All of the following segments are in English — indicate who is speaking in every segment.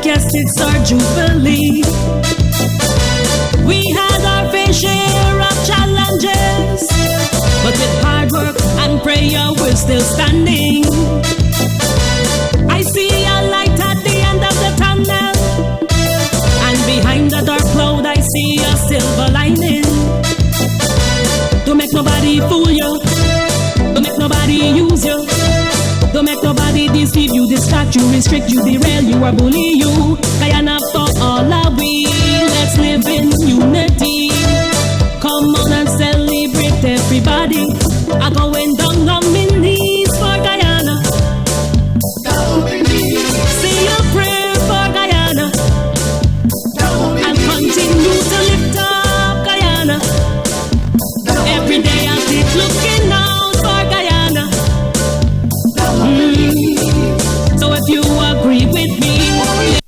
Speaker 1: yes, it's our jubilee. We had our fair share of challenges, but with hard work and prayer, we're still standing. I see a light at the end of the tunnel, and behind the dark cloud, I see a silver lining. Don't make nobody fool you. Don't make nobody use you. Don't make nobody deceive you, distract you, restrict you, derail you, or bully you. Guyana for all are we. Let's live in unity. Come on and celebrate everybody. I'm going down on my knees for Guyana. Say a prayer for Guyana. And continue to lift up Guyana. Every day I keep looking out for Guyana. So if you agree with me,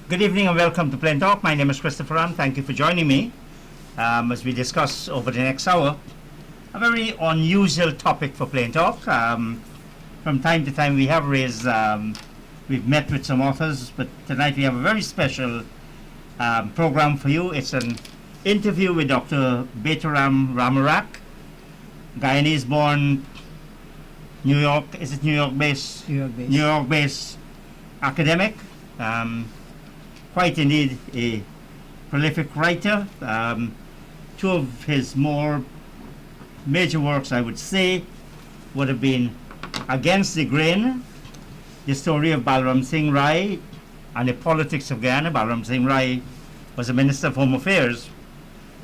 Speaker 2: good evening and welcome to Plain Talk. My name is Christopher Ann. Thank you for joining me as we discuss over the next hour a very unusual topic for Plain Talk. From time to time we have raised, we've met with some authors, but tonight we have a very special program for you. It's an interview with Dr. Burnham Ramarak, Guyanese born, New York, is it New York based? New York based academic. Quite indeed a prolific writer. Two of his more major works, I would say, would have been Against the Grain, the story of Balaram Singh Rai and the politics of Guyana. Balaram Singh Rai was a Minister of Home Affairs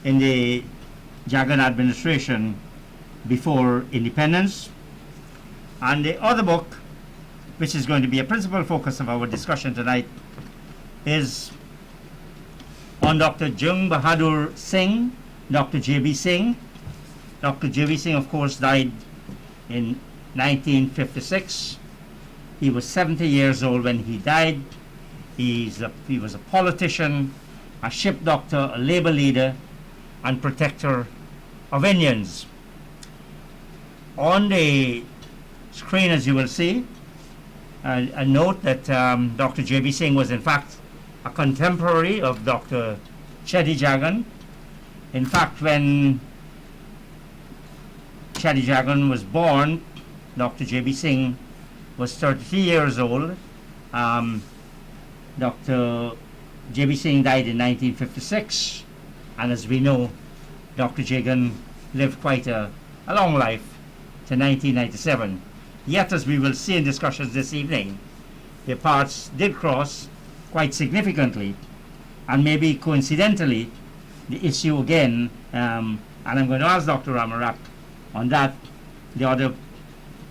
Speaker 2: in the Jagan administration before independence. And the other book, which is going to be a principal focus of our discussion tonight, is on Dr. Jung Bahadur Singh, Dr. J.B. Singh. Dr. J.B. Singh, of course, died in 1956. He was 70 years old when he died. He was a politician, a ship doctor, a labor leader, and protector of Indians. On the screen, as you will see, a note that Dr. J.B. Singh was in fact a contemporary of Dr. Ceddi Jagan. In fact, when Ceddi Jagan was born, Dr. J.B. Singh was 33 years old. Dr. J.B. Singh died in 1956, and as we know, Dr. Jagan lived quite a long life to 1997. Yet, as we will see in discussions this evening, their paths did cross quite significantly, and maybe coincidentally, the issue again, and I'm going to ask Dr. Ramarak on that, the other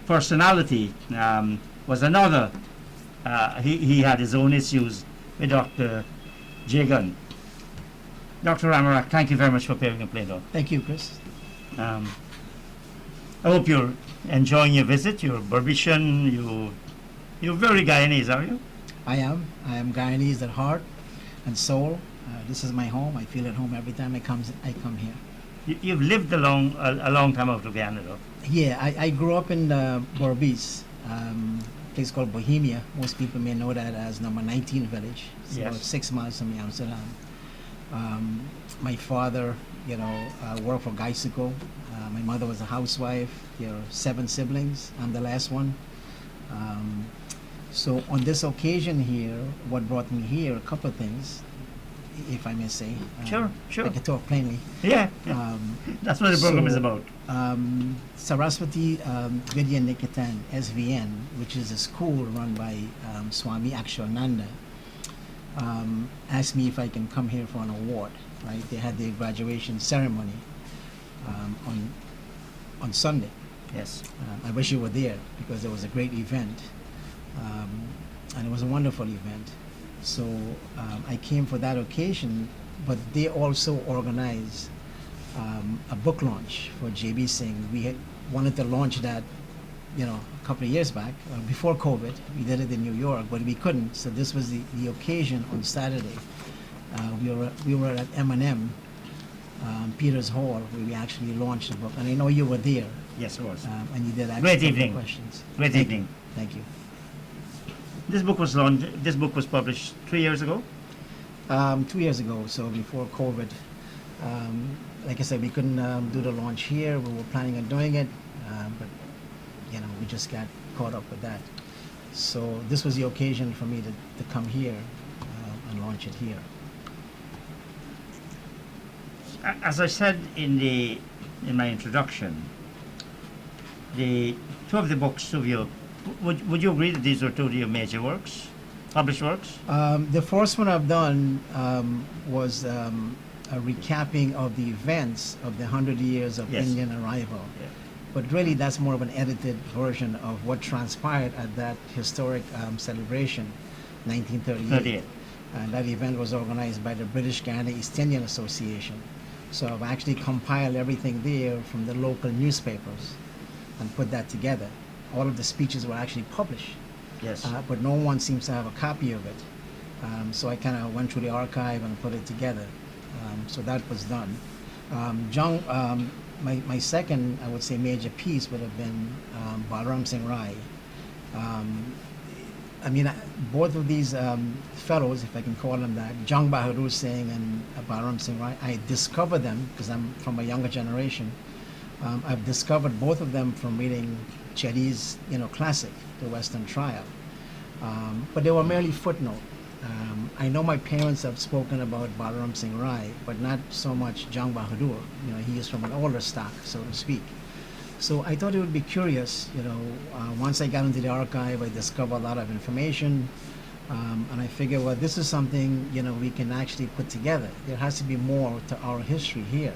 Speaker 2: personality was another. He had his own issues with Dr. Jagan. Dr. Ramarak, thank you very much for appearing in Plain Talk.
Speaker 3: Thank you, Chris.
Speaker 2: I hope you're enjoying your visit. You're Berbishan. You're very Guyanese, are you?
Speaker 3: I am Guyanese at heart and soul. This is my home. I feel at home every time I come here.
Speaker 2: You've lived a long time out of Guyana, though.
Speaker 3: Yeah, I grew up in Berbice, a place called Bohemia. Most people may know that as number 19 village. It's
Speaker 2: Yes.
Speaker 3: about 6 miles from Amsterdam. My father, worked for Geisico. My mother was a housewife. There are 7 siblings. I'm the last one. So on this occasion here, what brought me here, a couple of things, if I may say.
Speaker 2: Sure.
Speaker 3: I can talk plainly.
Speaker 2: Yeah. That's what the program is about.
Speaker 3: Saraswati Vidya Niketan, SVN, which is a school run by Swami Akshananda, asked me if I can come here for an award. Right? They had their graduation ceremony on Sunday.
Speaker 2: Yes.
Speaker 3: I wish you were there because there was a great event, and it was a wonderful event. So I came for that occasion, but they also organized a book launch for J.B. Singh. We had wanted to launch that, a couple of years back, before COVID. We did it in New York, but we couldn't. So this was the occasion on Saturday. We were at M&M Peter's Hall, where we actually launched the book. And I know you were there,
Speaker 2: Yes, of course.
Speaker 3: and you did actually
Speaker 2: Great
Speaker 3: take the
Speaker 2: evening.
Speaker 3: questions.
Speaker 2: Great
Speaker 3: Thank
Speaker 2: evening.
Speaker 3: You. Thank you.
Speaker 2: This book was launched. This book was published 3 years ago.
Speaker 3: 2 years ago, so before COVID. Like I said, we couldn't do the launch here. We were planning on doing it, but we just got caught up with that. So this was the occasion for me to come here and launch it here.
Speaker 2: As I said in my introduction, the two of the books, two of you, would you agree that these are two of your major works, published works?
Speaker 3: The first one I've done was a recapping of the events of the 100 years of
Speaker 2: Yes.
Speaker 3: Indian arrival.
Speaker 2: Yeah.
Speaker 3: But really, that's more of an edited version of what transpired at that historic celebration, 1938.
Speaker 2: 38.
Speaker 3: And that event was organized by the British Guyana East Indian Association. So I've actually compiled everything there from the local newspapers and put that together. All of the speeches were actually published,
Speaker 2: Yes.
Speaker 3: but no one seems to have a copy of it. So I kind of went through the archive and put it together. So that was done. My second, I would say, major piece would have been Balaram Singh Rai. Both of these fellows, if I can call them that, Jung Bahadur Singh and Balaram Singh Rai, I discovered them because I'm from a younger generation. I've discovered both of them from reading Ceddi's, classic, The Western Trial. But they were merely footnote. I know my parents have spoken about Balaram Singh Rai, but not so much Jung Bahadur. He is from an older stock, so to speak. So I thought it would be curious, once I got into the archive, I discovered a lot of information, and I figured, well, this is something, we can actually put together. There has to be more to our history here.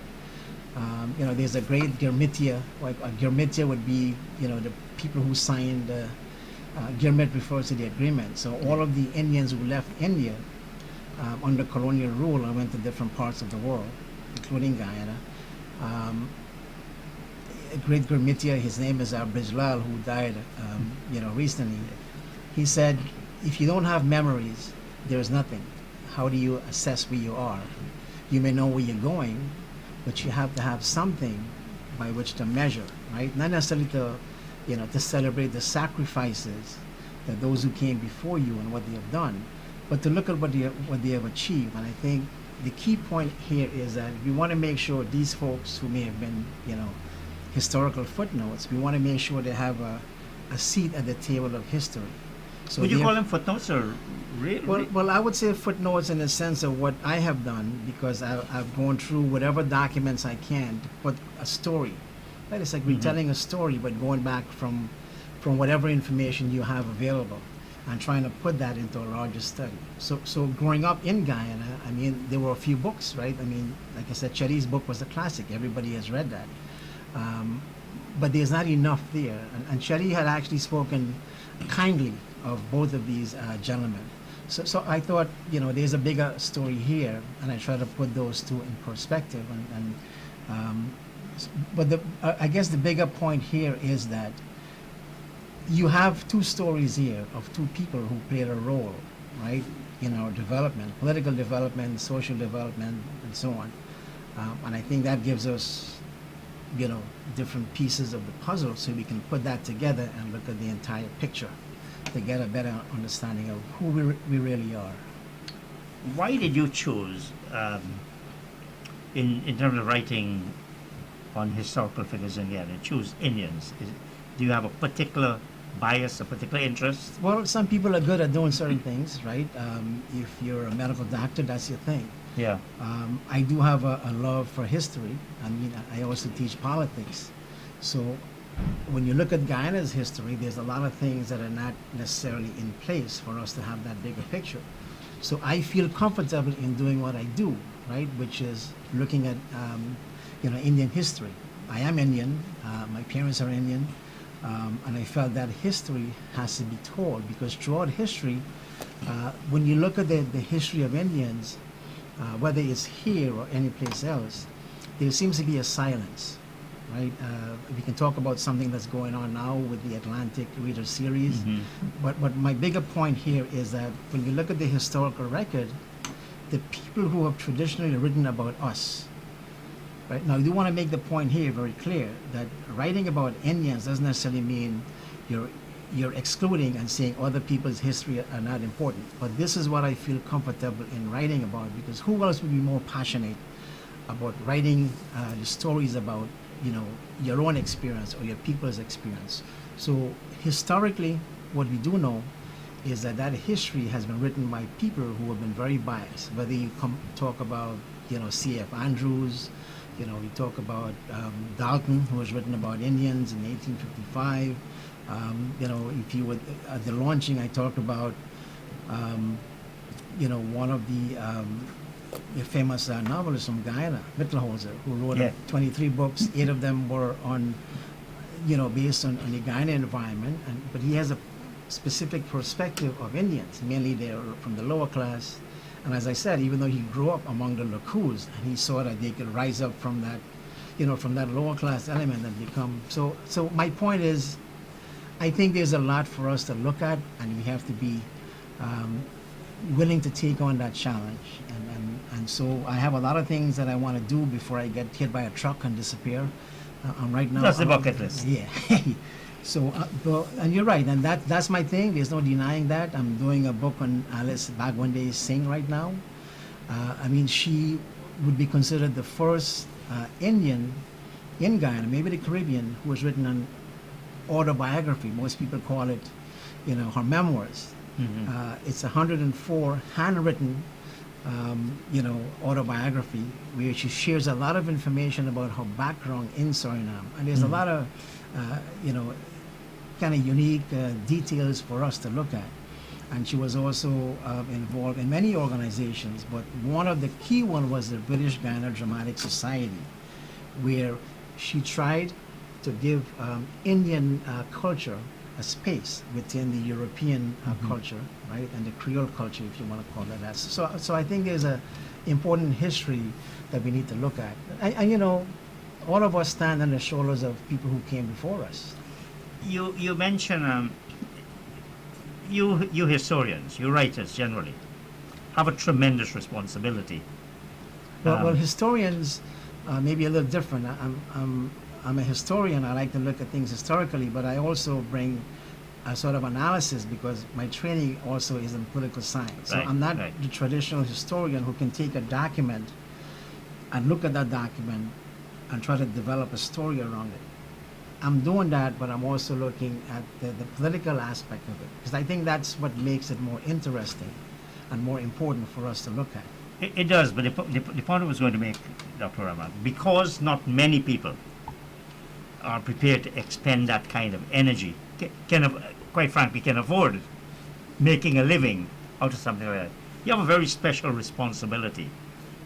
Speaker 3: There's a great Girmitia. Like a Girmitia would be, the people who signed. Girmit refers to the agreement. So all of the Indians who left India under colonial rule and went to different parts of the world, including Guyana. A great Girmitia, his name is Brijlal, who died, recently. He said, if you don't have memories, there's nothing. How do you assess where you are? You may know where you're going, but you have to have something by which to measure, right? Not necessarily to celebrate the sacrifices that those who came before you and what they have done, but to look at what they have achieved. And I think the key point here is that we want to make sure these folks who may have been, historical footnotes, we want to make sure they have a seat at the table of history. So
Speaker 2: would you call them footnotes or
Speaker 3: Well, I would say footnotes in the sense of what I have done, because I've gone through whatever documents I can to put a story. Right? It's like retelling a story, but going back from whatever information you have available and trying to put that into a larger study. So growing up in Guyana, there were a few books, right? Like I said, Ceddi's book was a classic. Everybody has read that. But there's not enough there. And Ceddi had actually spoken kindly of both of these gentlemen. So I thought, there's a bigger story here, and I try to put those two in perspective. But I guess the bigger point here is that you have two stories here of two people who played a role, right, in our development, political development, social development, and so on. And I think that gives us, different pieces of the puzzle, so we can put that together and look at the entire picture to get a better understanding of who we really are.
Speaker 2: Why did you choose, in terms of writing on historical figures in Guyana, choose Indians? Do you have a particular bias, a particular interest?
Speaker 3: Well, some people are good at doing certain things, right? If you're a medical doctor, that's your thing.
Speaker 2: Yeah.
Speaker 3: I do have a love for history. I also teach politics. So when you look at Guyana's history, there's a lot of things that are not necessarily in place for us to have that bigger picture. So I feel comfortable in doing what I do, right? Which is looking at, Indian history. I am Indian. My parents are Indian. And I felt that history has to be told, because throughout history, when you look at the history of Indians, whether it's here or any place else, there seems to be a silence, right? We can talk about something that's going on now with the Atlantic Reader series, but my bigger point here is that when you look at the historical record, the people who have traditionally written about us, Right? Now, I do want to make the point here very clear that writing about Indians doesn't necessarily mean you're you're excluding and saying other people's history are not important. But this is what I feel comfortable in writing about, because who else would be more passionate about writing the stories about, you know, your own experience or your people's experience. So historically, what we do know is that that history has been written by people who have been very biased. Whether you talk about, you know, C.F. Andrews, you know, we talk about Dalton, who was written about Indians in 1855. You know, if you would, at the launching, I talked about, you know, one of the famous novelists from Guyana, Mittelholzer, who wrote 23 books. 8 of them were on, you know, based on the Guyana environment, but he has a specific perspective of Indians. Mainly they're from the lower class. And as I said, even though he grew up among the Lakus, and he saw that they could rise up from that, you know, from that lower class element and become, so my point is, I think there's a lot for us to look at, and we have to be willing to take on that challenge. And so I have a lot of things that I want to do before I get hit by a truck and disappear. I'm right now.
Speaker 2: That's the bucket list.
Speaker 3: Yeah. So, and you're right, and that's my thing. There's no denying that. I'm doing a book on Alice Bagwande Singh right now. I mean, she would be considered the first Indian in Guyana, maybe the Caribbean, who was written an autobiography. Most people call it, you know, her memoirs. Mm-hmm. It's 104 handwritten, you know, autobiography where she shares a lot of information about her background in Suriname, and there's a lot of, you know, kind of unique details for us to look at. And she was also involved in many organizations, but one of the key one was the British Guyana Dramatic Society, where she tried to give Indian culture a space within the European culture, right, and the Creole culture, if you want to call it that. So I think there's a important history that we need to look at. And you know, all of us stand on the shoulders of people who came before us.
Speaker 2: You mention you historians, you writers generally, have a tremendous responsibility.
Speaker 3: Well, historians may be a little different. I'm a historian. I like to look at things historically, but I also bring a sort of analysis because my training also is in political science. So I'm not the traditional historian who can take a document and look at that document and try to develop a story around it. I'm doing that, but I'm also looking at the political aspect of it, because I think that's what makes it more interesting and more important for us to look at.
Speaker 2: It does, but the point I was going to make, Dr. Rahman, because not many people are prepared to expend that kind of energy, quite frankly, can afford making a living out of something like that. You have a very special responsibility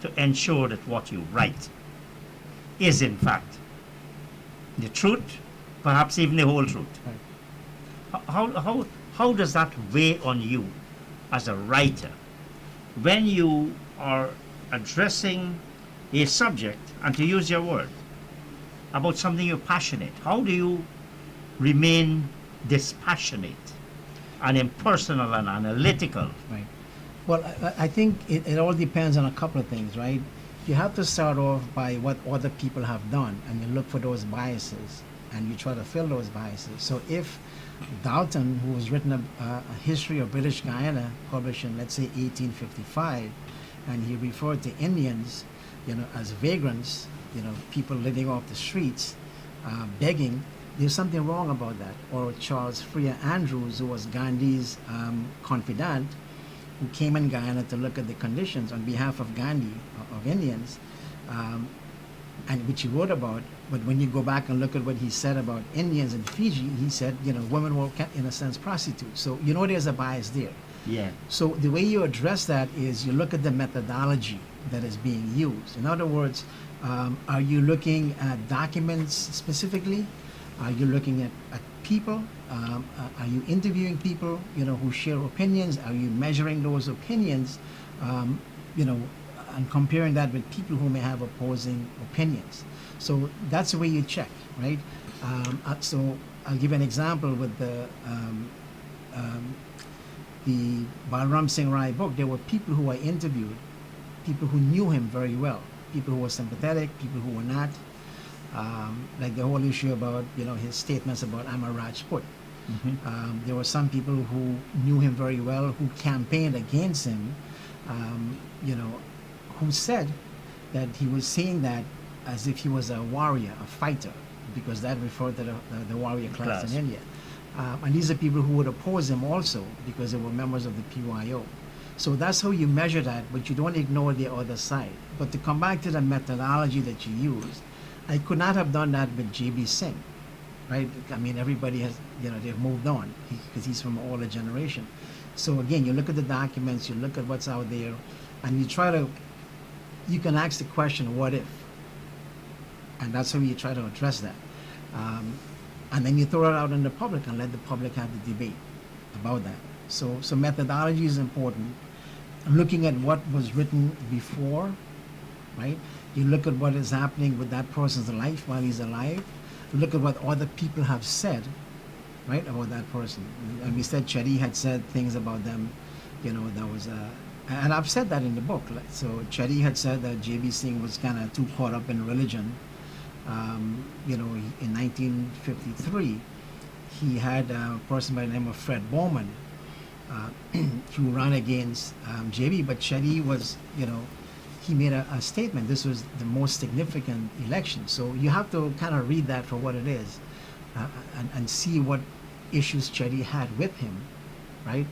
Speaker 2: to ensure that what you write is in fact the truth, perhaps even the whole truth.
Speaker 3: Right.
Speaker 2: How does that weigh on you as a writer when you are addressing a subject, and to use your word, about something you're passionate? How do you remain dispassionate and impersonal and analytical?
Speaker 3: Right. Well, I think it all depends on a couple of things, right? You have to start off by what other people have done, and you look for those biases, and you try to fill those biases. So if Dalton, who has written a history of British Guyana, published in, let's say, 1855, and he referred to Indians, you know, as vagrants, you know, people living off the streets, begging, there's something wrong about that. Or Charles Freer Andrews, who was Gandhi's confidant, who came in Guyana to look at the conditions on behalf of Gandhi, of Indians, and which he wrote about. But when you go back and look at what he said about Indians in Fiji, he said, you know, women were, in a sense, prostitutes. So you know there's a bias there.
Speaker 2: Yeah.
Speaker 3: So the way you address that is you look at the methodology that is being used. In other words, are you looking at documents specifically? Are you looking at people? Are you interviewing people, you know, who share opinions? Are you measuring those opinions, you know, and comparing that with people who may have opposing opinions? So that's the way you check, right? So I'll give an example with the Balram Singh Rai book. There were people who I interviewed, people who knew him very well, people who were sympathetic, people who were not. Like the whole issue about, his statements about I'm a Rajput. There were some people who knew him very well, who campaigned against him, who said that he was saying that as if he was a warrior, a fighter, because that referred to the warrior class in India. And these are people who would oppose him also because they were members of the PYO. So that's how you measure that, but you don't ignore the other side. But to come back to the methodology that you used, I could not have done that with J.B. Singh, right? I mean, everybody has, they've moved on because he's from an older generation. So again, you look at the documents, you look at what's out there, and you can ask the question, what if? And that's how you try to address that. And then you throw it out in the public and let the public have the debate about that. So methodology is important. Looking at what was written before, right? You look at what is happening with that person's life while he's alive. You look at what other people have said, right, about that person. And we said Ceddi had said things about them, that was and I've said that in the book. So Ceddi had said that J.B. Singh was kind of too caught up in religion. In 1953, he had a person by the name of Fred Bowman who ran against J.B., but Ceddi was, he made a statement. This was the most significant election. So you have to kind of read that for what it is and see what issues Ceddi had with him, right?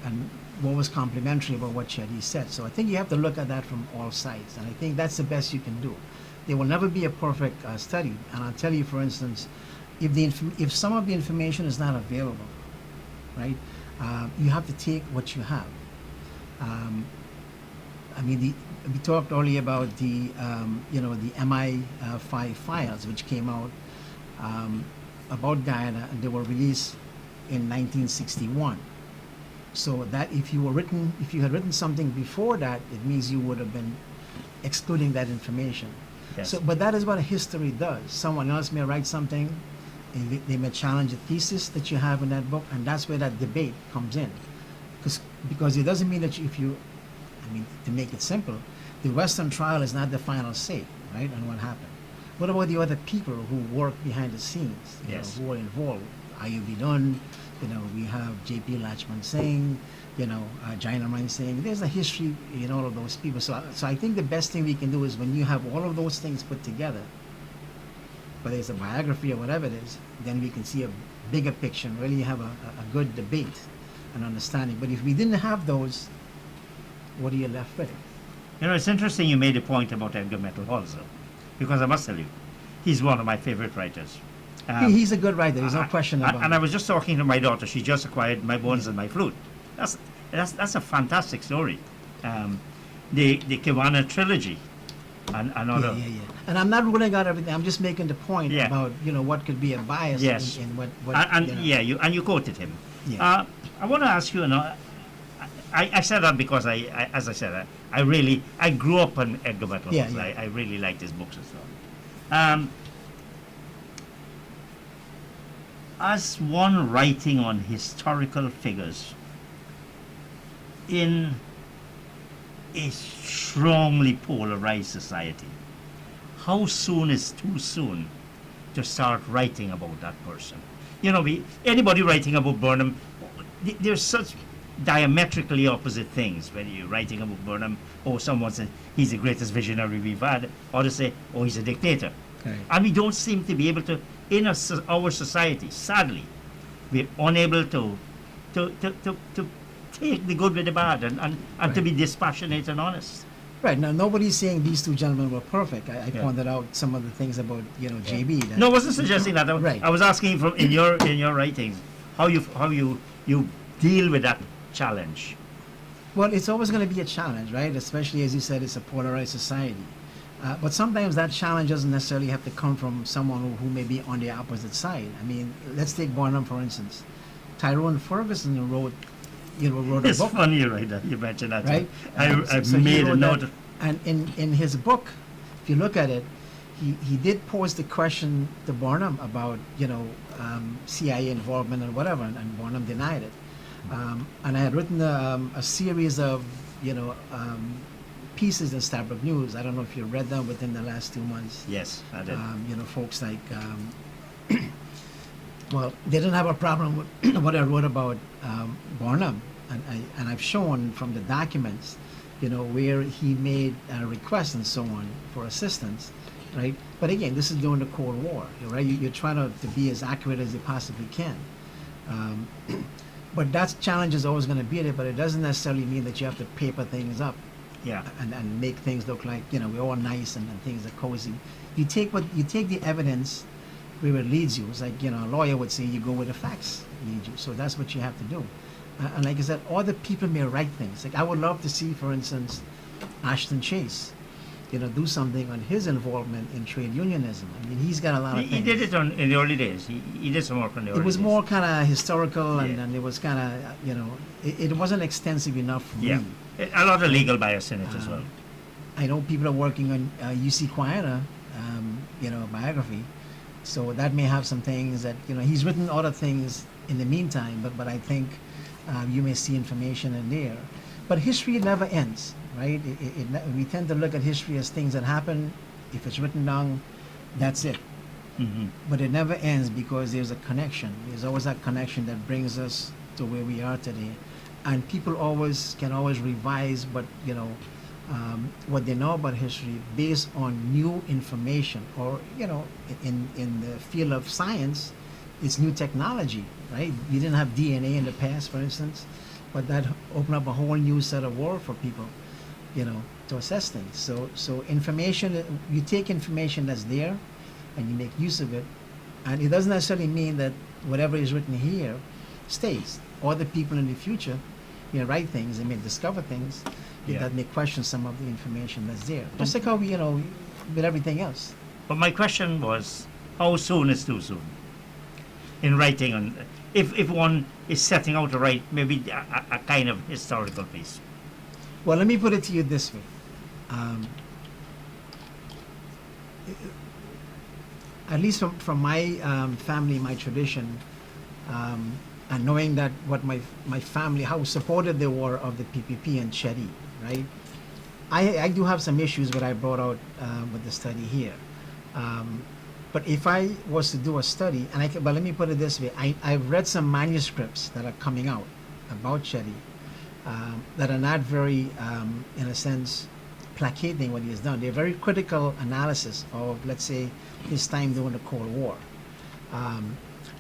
Speaker 3: And what was complimentary about what Ceddi said. So I think you have to look at that from all sides, and I think that's the best you can do. There will never be a perfect study, and I'll tell you, for instance, if some of the information is not available, right, you have to take what you have. We talked earlier about the the MI5 files which came out about Guyana, and they were released in 1961. So that if you had written something before that, it means you would have been excluding that information.
Speaker 2: Yes.
Speaker 3: So, but that is what history does. Someone else may write something, and they may challenge a thesis that you have in that book, and that's where that debate comes in. Because it doesn't mean that to make it simple, the Western trial is not the final say, right, on what happened. What about the other people who work behind the scenes,
Speaker 2: yes,
Speaker 3: who are involved? Ayubi Dunn, we have J.P. Lachman Singh, Jainaman Singh. There's a history in all of those people. So I think the best thing we can do is when you have all of those things put together, whether it's a biography or whatever it is, then we can see a bigger picture and really have a good debate and understanding. But if we didn't have those, what are you left with?
Speaker 2: It's interesting you made a point about Edgar Metal also, because I must tell you, he's one of my favorite writers.
Speaker 3: He's a good writer. There's no question about it.
Speaker 2: And I was just talking to my daughter. She just acquired My Bones and My Flute. That's a fantastic story. The Kiwana trilogy and other.
Speaker 3: Yeah. And I'm not ruling out everything. I'm just making the point about what could be a bias in what
Speaker 2: you quoted him.
Speaker 3: Yeah.
Speaker 2: I want to ask you. I said that because as I said, I grew up on Edgar Metal. I really liked his books and so on. As one writing on historical figures in a strongly polarized society, how soon is too soon to start writing about that person? Anybody writing about Burnham, there's such diametrically opposite things. Whether you're writing about Burnham, or someone says he's the greatest visionary we've had, or to say, oh, he's a dictator.
Speaker 3: Right.
Speaker 2: And we don't seem to be able to, in our society, sadly, we're unable to take the good with the bad and to be dispassionate and honest.
Speaker 3: Right. Now, nobody's saying these two gentlemen were perfect. I pointed out some of the things about, JB.
Speaker 2: No, I wasn't suggesting that.
Speaker 3: Right.
Speaker 2: I was asking from in your writings how you deal with that challenge.
Speaker 3: Well, it's always going to be a challenge, right? Especially, as you said, it's a polarized society. But sometimes that challenge doesn't necessarily have to come from someone who may be on the opposite side. I mean, let's take Burnham, for instance. Tyrone Ferguson wrote a book.
Speaker 2: It's funny, you mentioned that.
Speaker 3: Right?
Speaker 2: I made a note.
Speaker 3: And in his book, if you look at it, he did pose the question to Burnham about, CIA involvement and whatever, and Burnham denied it. And I had written a series of, pieces in Stabrook News. I don't know if you read them within the last 2 months.
Speaker 2: Yes, I did.
Speaker 3: You know, folks like, well, they didn't have a problem with what I wrote about Burnham, and I've shown from the documents, you know, where he made requests and so on for assistance, right? But again, this is during the Cold War, right? You're trying to be as accurate as you possibly can. But that challenge is always going to be there, but it doesn't necessarily mean that you have to paper things up.
Speaker 2: Yeah.
Speaker 3: And make things look like, you know, we're all nice and things are cozy. You take the evidence where it leads you. It's like, you know, a lawyer would say you go where the facts lead you. So that's what you have to do. And like I said, other people may write things. Like I would love to see, for instance, Ashton Chase, you know, do something on his involvement in trade unionism. I mean, he's got a lot of things.
Speaker 2: He did it in the early days. He did some work in the early days.
Speaker 3: It was more kind of historical,
Speaker 2: Yeah.
Speaker 3: and it was kind of, you know, it wasn't extensive enough for
Speaker 2: Yeah.
Speaker 3: me.
Speaker 2: A lot of legal bias in it as well.
Speaker 3: I know people are working on UC Quieter, you know, biography. So that may have some things that, you know, he's written other things in the meantime, but I think you may see information in there. But history never ends, right? We tend to look at history as things that happen. If it's written down, that's it.
Speaker 2: Mm-hmm.
Speaker 3: But it never ends because there's a connection. There's always that connection that brings us to where we are today. And people can always revise, but, you know, what they know about history based on new information, or, you know, in the field of science, it's new technology, right? You didn't have DNA in the past, for instance, but that opened up a whole new set of world for people, you know, to assess things. So information, you take information that's there and you make use of it, and it doesn't necessarily mean that whatever is written here stays. Other people in the future may write things, they may discover things that may question some of the information that's there. Just like how we, you know, with everything else.
Speaker 2: But my question was, how soon is too soon in writing on, if one is setting out to write maybe a kind of historical piece?
Speaker 3: Well, let me put it to you this way. At least from my family, my tradition, and knowing that what my family, how supportive they were of the PPP and Ceddi, right? I do have some issues that I brought out with the study here. But if I was to do a study, but let me put it this way, I've read some manuscripts that are coming out about Ceddi that are not very, in a sense, placating what he has done. They're very critical analysis of, let's say, his time during the Cold War.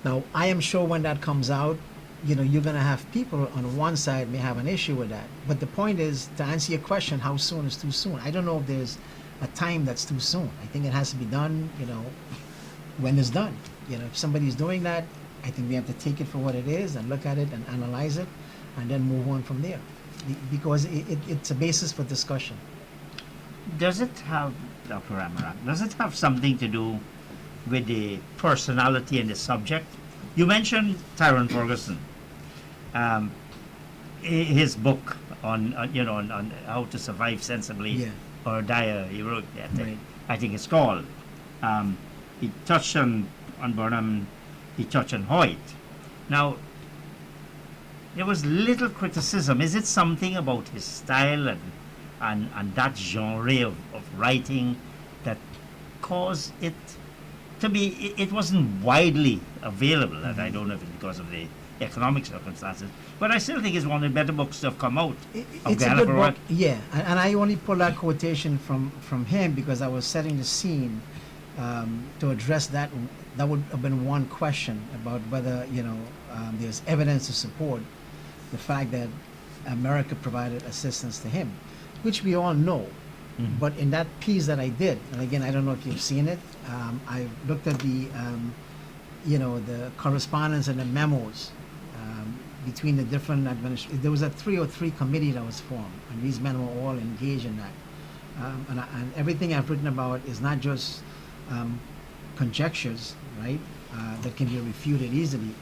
Speaker 3: Now, I am sure when that comes out, you know, you're going to have people on one side may have an issue with that. But the point is, to answer your question, how soon is too soon? I don't know if there's a time that's too soon. I think it has to be done, you know, when it's done. You know, if somebody's doing that, I think we have to take it for what it is and look at it and analyze it and then move on from there. Because it's a basis for discussion.
Speaker 2: Does it have, Dr. Amaranth, does it have something to do with the personality and the subject? You mentioned Tyrone Ferguson, his book on how to survive sensibly or die. He wrote that.
Speaker 3: Right.
Speaker 2: I think it's called. He touched on Burnham. He touched on Hoyt. Now, there was little criticism. Is it something about his style and that genre of writing that caused it to be, it wasn't widely available, and I don't know if it's because of the economic circumstances, but I still think it's one of the better books to have come out.
Speaker 3: It's a good book, yeah, and I only pulled that quotation from him because I was setting the scene to address that. That would have been one question about whether, you know, there's evidence to support the fact that America provided assistance to him, which we all know. Mm-hmm. But in that piece that I did, and again, I don't know if you've seen it, I looked at the, you know, the correspondence and the memos between the different administrations. There was a 303 committee that was formed, and these men were all engaged in that. And everything I've written about is not just conjectures, right, that can be refuted easily.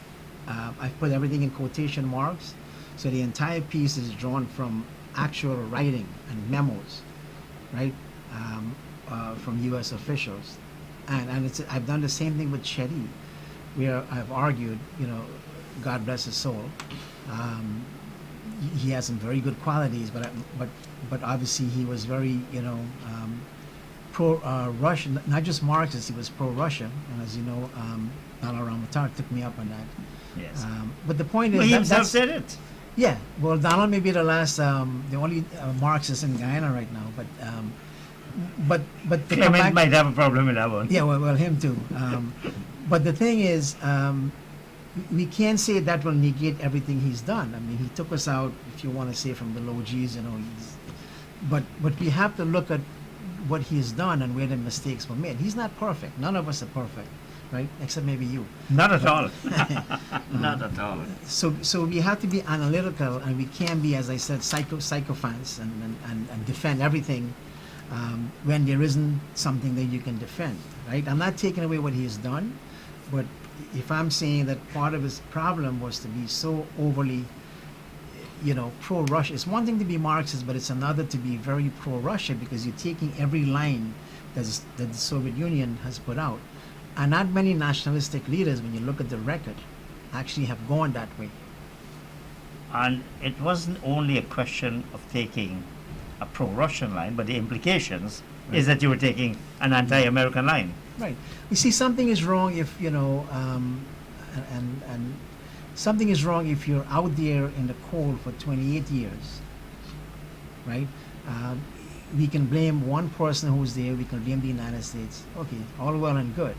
Speaker 3: I've put everything in quotation marks, so the entire piece is drawn from actual writing and memos, right, from U.S. officials, and I've done the same thing with Ceddi, where I've argued, you know, God bless his soul, he has some very good qualities, but obviously he was very, pro Russian, not just Marxist. He was pro Russia, and as you know, Donald Ramatar took me up on that.
Speaker 2: Yes.
Speaker 3: But the point is,
Speaker 2: Well, he himself
Speaker 3: that's,
Speaker 2: said it.
Speaker 3: yeah. Well, Donald may be the last, the only Marxist in Guyana right now, but to come
Speaker 2: Clement
Speaker 3: back,
Speaker 2: might have a problem with that one.
Speaker 3: yeah, well, him too. But the thing is, we can't say that will negate everything he's done. I mean, he took us out, if you want to say, from the low G's, but we have to look at what he's done and where the mistakes were made. He's not perfect. None of us are perfect, right? Except maybe you.
Speaker 2: Not at all. Not at all.
Speaker 3: So we have to be analytical, and we can't be, as I said, sycophants and defend everything when there isn't something that you can defend, right? I'm not taking away what he's done, but if I'm saying that part of his problem was to be so overly, pro-Russia, it's one thing to be Marxist, but it's another to be very pro-Russia, because you're taking every line that the Soviet Union has put out. And not many nationalistic leaders, when you look at the record, actually have gone that way.
Speaker 2: And it wasn't only a question of taking a pro-Russian line, but the implications is that you were taking an anti-American line.
Speaker 3: Right. You see, something is wrong if, and something is wrong if you're out there in the cold for 28 years, right? We can blame one person who's there, we can blame the United States. Okay, all well and good.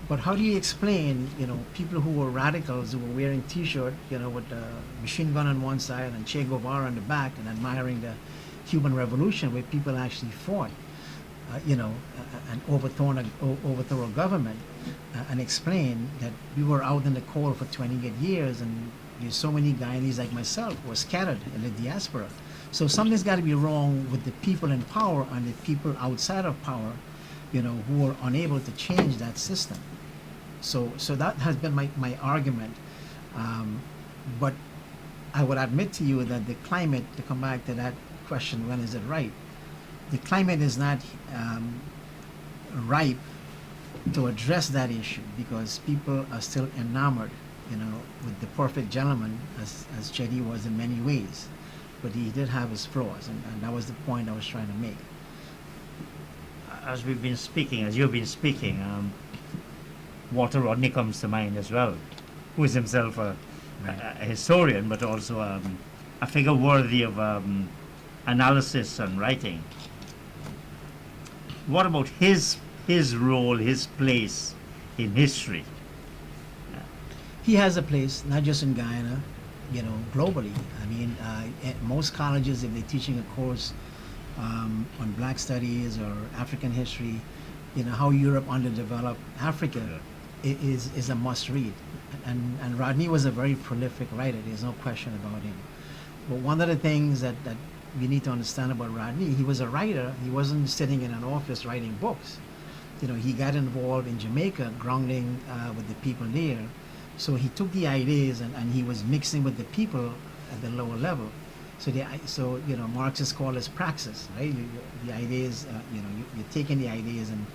Speaker 3: But how do you explain, people who were radicals, who were wearing T-shirt, with a machine gun on one side and Che Guevara on the back, and admiring the Cuban Revolution, where people actually fought, and overthrow a government, and explain that we were out in the cold for 28 years, and there's so many Guyanese like myself who were scattered in the diaspora. So something's got to be wrong with the people in power and the people outside of power, who are unable to change that system. So that has been my argument. But I would admit to you that the climate, to come back to that question, when is it right? The climate is not ripe to address that issue, because people are still enamored, with the perfect gentleman, as Ceddi was in many ways. But he did have his flaws, and that was the point I was trying to make.
Speaker 2: As we've been speaking, as you've been speaking, Walter Rodney comes to mind as well, who is himself a historian, but also a figure worthy of analysis and writing. What about his role, his place in history?
Speaker 3: He has a place, not just in Guyana, globally. I mean, at most colleges, if they're teaching a course on Black Studies or African history, how Europe underdeveloped Africa is a must read. And Rodney was a very prolific writer. There's no question about him. But one of the things that we need to understand about Rodney, he was a writer. He wasn't sitting in an office writing books. He got involved in Jamaica, grounding with the people there. So he took the ideas and he was mixing with the people at the lower level. So Marxists call this praxis, right? The ideas, you're taking the ideas and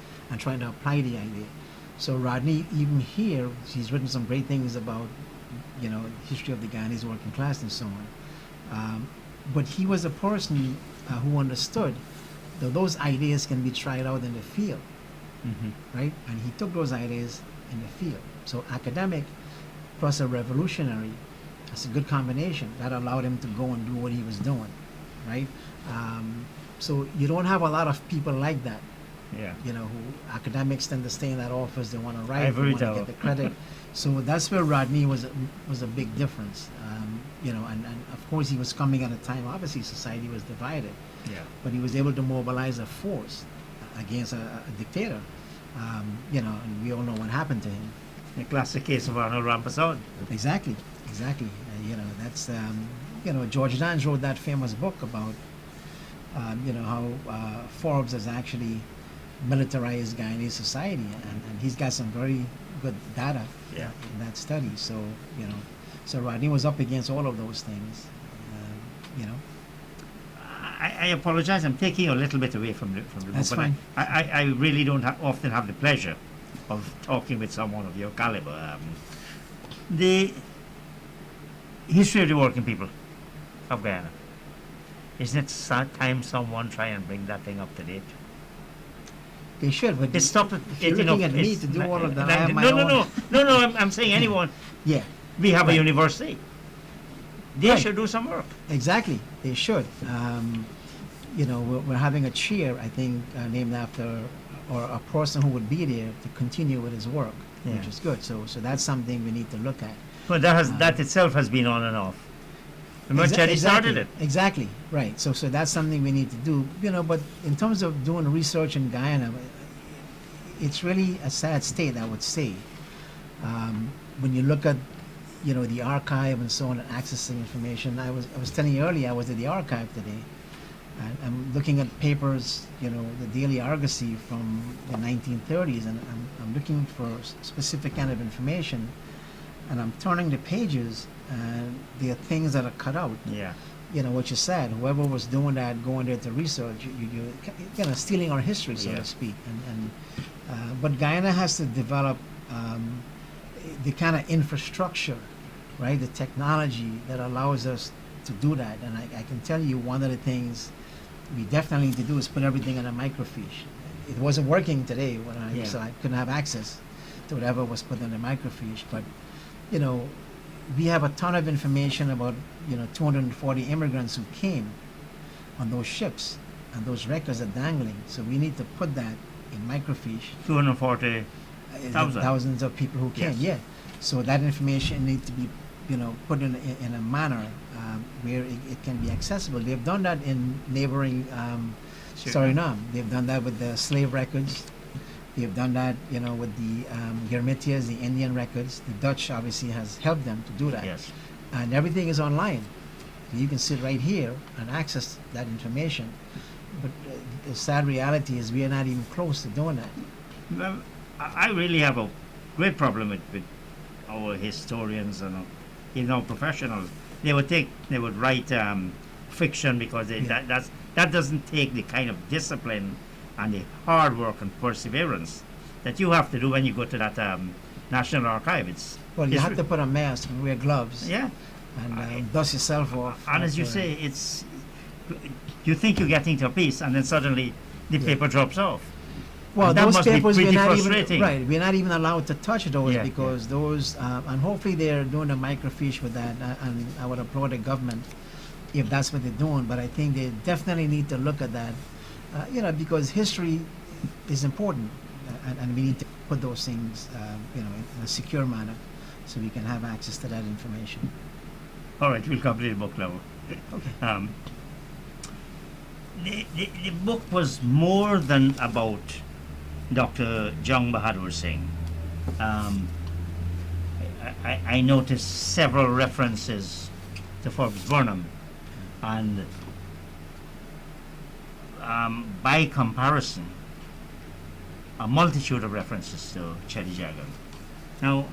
Speaker 3: trying to apply the idea. So Rodney, even here, he's written some great things about, history of the Guyanese working class and so on. But he was a person who understood that those ideas can be tried out in the field, right? And he took those ideas in the field. So academic plus a revolutionary, that's a good combination. That allowed him to go and do what he was doing, right? So you don't have a lot of people like that.
Speaker 2: Yeah.
Speaker 3: Who academics tend to stay in that office. They want to write. They
Speaker 2: Ivory
Speaker 3: want to
Speaker 2: tower.
Speaker 3: get the credit. So that's where Rodney was a big difference. And of course he was coming at a time. Obviously, society was divided.
Speaker 2: Yeah.
Speaker 3: But he was able to mobilize a force against a dictator. And we all know what happened to him.
Speaker 2: A classic case of Arnold Rampersad.
Speaker 3: Exactly. That's George Dance wrote that famous book about how Forbes has actually militarized Guyanese society, and he's got some very good data in that study. So so Rodney was up against all of those things.
Speaker 2: I apologize. I'm taking you a little bit away from the
Speaker 3: That's
Speaker 2: book,
Speaker 3: fine.
Speaker 2: but I really don't often have the pleasure of talking with someone of your caliber. The history of the working people, of Guyana. Isn't it time someone try and bring that thing up to date?
Speaker 3: They should, but
Speaker 2: It's stopped at,
Speaker 3: if you're looking at me to do all of that, I have my own.
Speaker 2: No, I'm saying anyone.
Speaker 3: Yeah,
Speaker 2: We have a
Speaker 3: Right.
Speaker 2: university. They
Speaker 3: Right.
Speaker 2: should do some work.
Speaker 3: exactly. They should. We're having a chair, I think, named after or a person who would be there to continue with his work,
Speaker 2: Yeah.
Speaker 3: which is good. So that's something we need to look at.
Speaker 2: But that itself has been on and off. Remember, Ceddi started it.
Speaker 3: Exactly, right. So that's something we need to do. But in terms of doing research in Guyana, it's really a sad state, I would say. When you look at, the archive and so on, and accessing information. I was telling you earlier, I was at the archive today, and I'm looking at papers, the Daily Argosy from the 1930s, and I'm looking for specific kind of information, and I'm turning the pages, and there are things that are cut out.
Speaker 2: Yeah.
Speaker 3: What you said, whoever was doing that, going there to research, you're stealing our history, so
Speaker 2: Yeah.
Speaker 3: to speak. But Guyana has to develop the kind of infrastructure, right, the technology that allows us to do that. And I can tell you one of the things we definitely need to do is put everything in a microfiche. It wasn't working today when so I couldn't have access to whatever was put in the microfiche. But, we have a ton of information about, 240 immigrants who came on those ships, and those records are dangling. So we need to put that in microfiche.
Speaker 2: 240,000.
Speaker 3: Thousands of people who came,
Speaker 2: Yes.
Speaker 3: yeah. So that information needs to be, put in a manner where it can be accessible. They've done that in neighboring Suriname. They've done that with the slave records. They've done that, with the Yermitias, the Indian records. The Dutch obviously has helped them to do that.
Speaker 2: Yes.
Speaker 3: And everything is online. You can sit right here and access that information. But the sad reality is we are not even close to doing that.
Speaker 2: Well, I really have a great problem with our historians and professionals. They would write fiction because that doesn't take the kind of discipline and the hard work and perseverance that you have to do when you go to that National Archive.
Speaker 3: Well, you have to put a mask and wear gloves.
Speaker 2: Yeah.
Speaker 3: And dust yourself off.
Speaker 2: And as you say, you think you're getting to a piece, and then suddenly the paper drops off.
Speaker 3: Well,
Speaker 2: and that
Speaker 3: those
Speaker 2: must be
Speaker 3: papers
Speaker 2: pretty
Speaker 3: we're not
Speaker 2: frustrating.
Speaker 3: we're not even allowed to touch those
Speaker 2: Yeah,
Speaker 3: because those, and hopefully they're doing a microfiche with that, and I would applaud the government if that's what they're doing. But I think they definitely need to look at that, because history is important, and we need to put those things, in a secure manner, so we can have access to that information.
Speaker 2: All right, we'll complete the book now.
Speaker 3: Okay.
Speaker 2: The book was more than about Dr. Jung Bahadur Singh. I noticed several references to Forbes Burnham, and by comparison, a multitude of references to Ceddi Jagan. Now,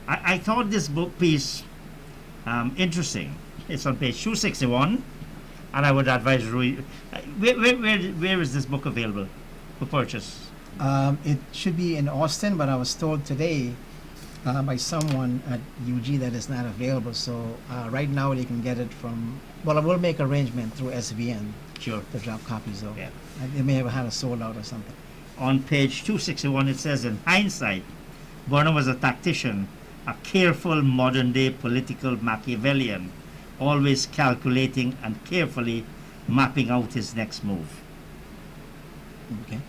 Speaker 2: I thought this book piece interesting. It's on page 261, and I would advise where is this book available for purchase?
Speaker 3: It should be in Austin, but I was told today by someone at UG that it's not available. So right now they can get it from. Well, I will make arrangement through SVN
Speaker 2: Sure.
Speaker 3: to drop copies though.
Speaker 2: Yeah.
Speaker 3: They may have had a sold out or something.
Speaker 2: On page 261, it says, in hindsight, Burnham was a tactician, a careful modern-day political Machiavellian, always calculating and carefully mapping out his next move.
Speaker 3: Okay.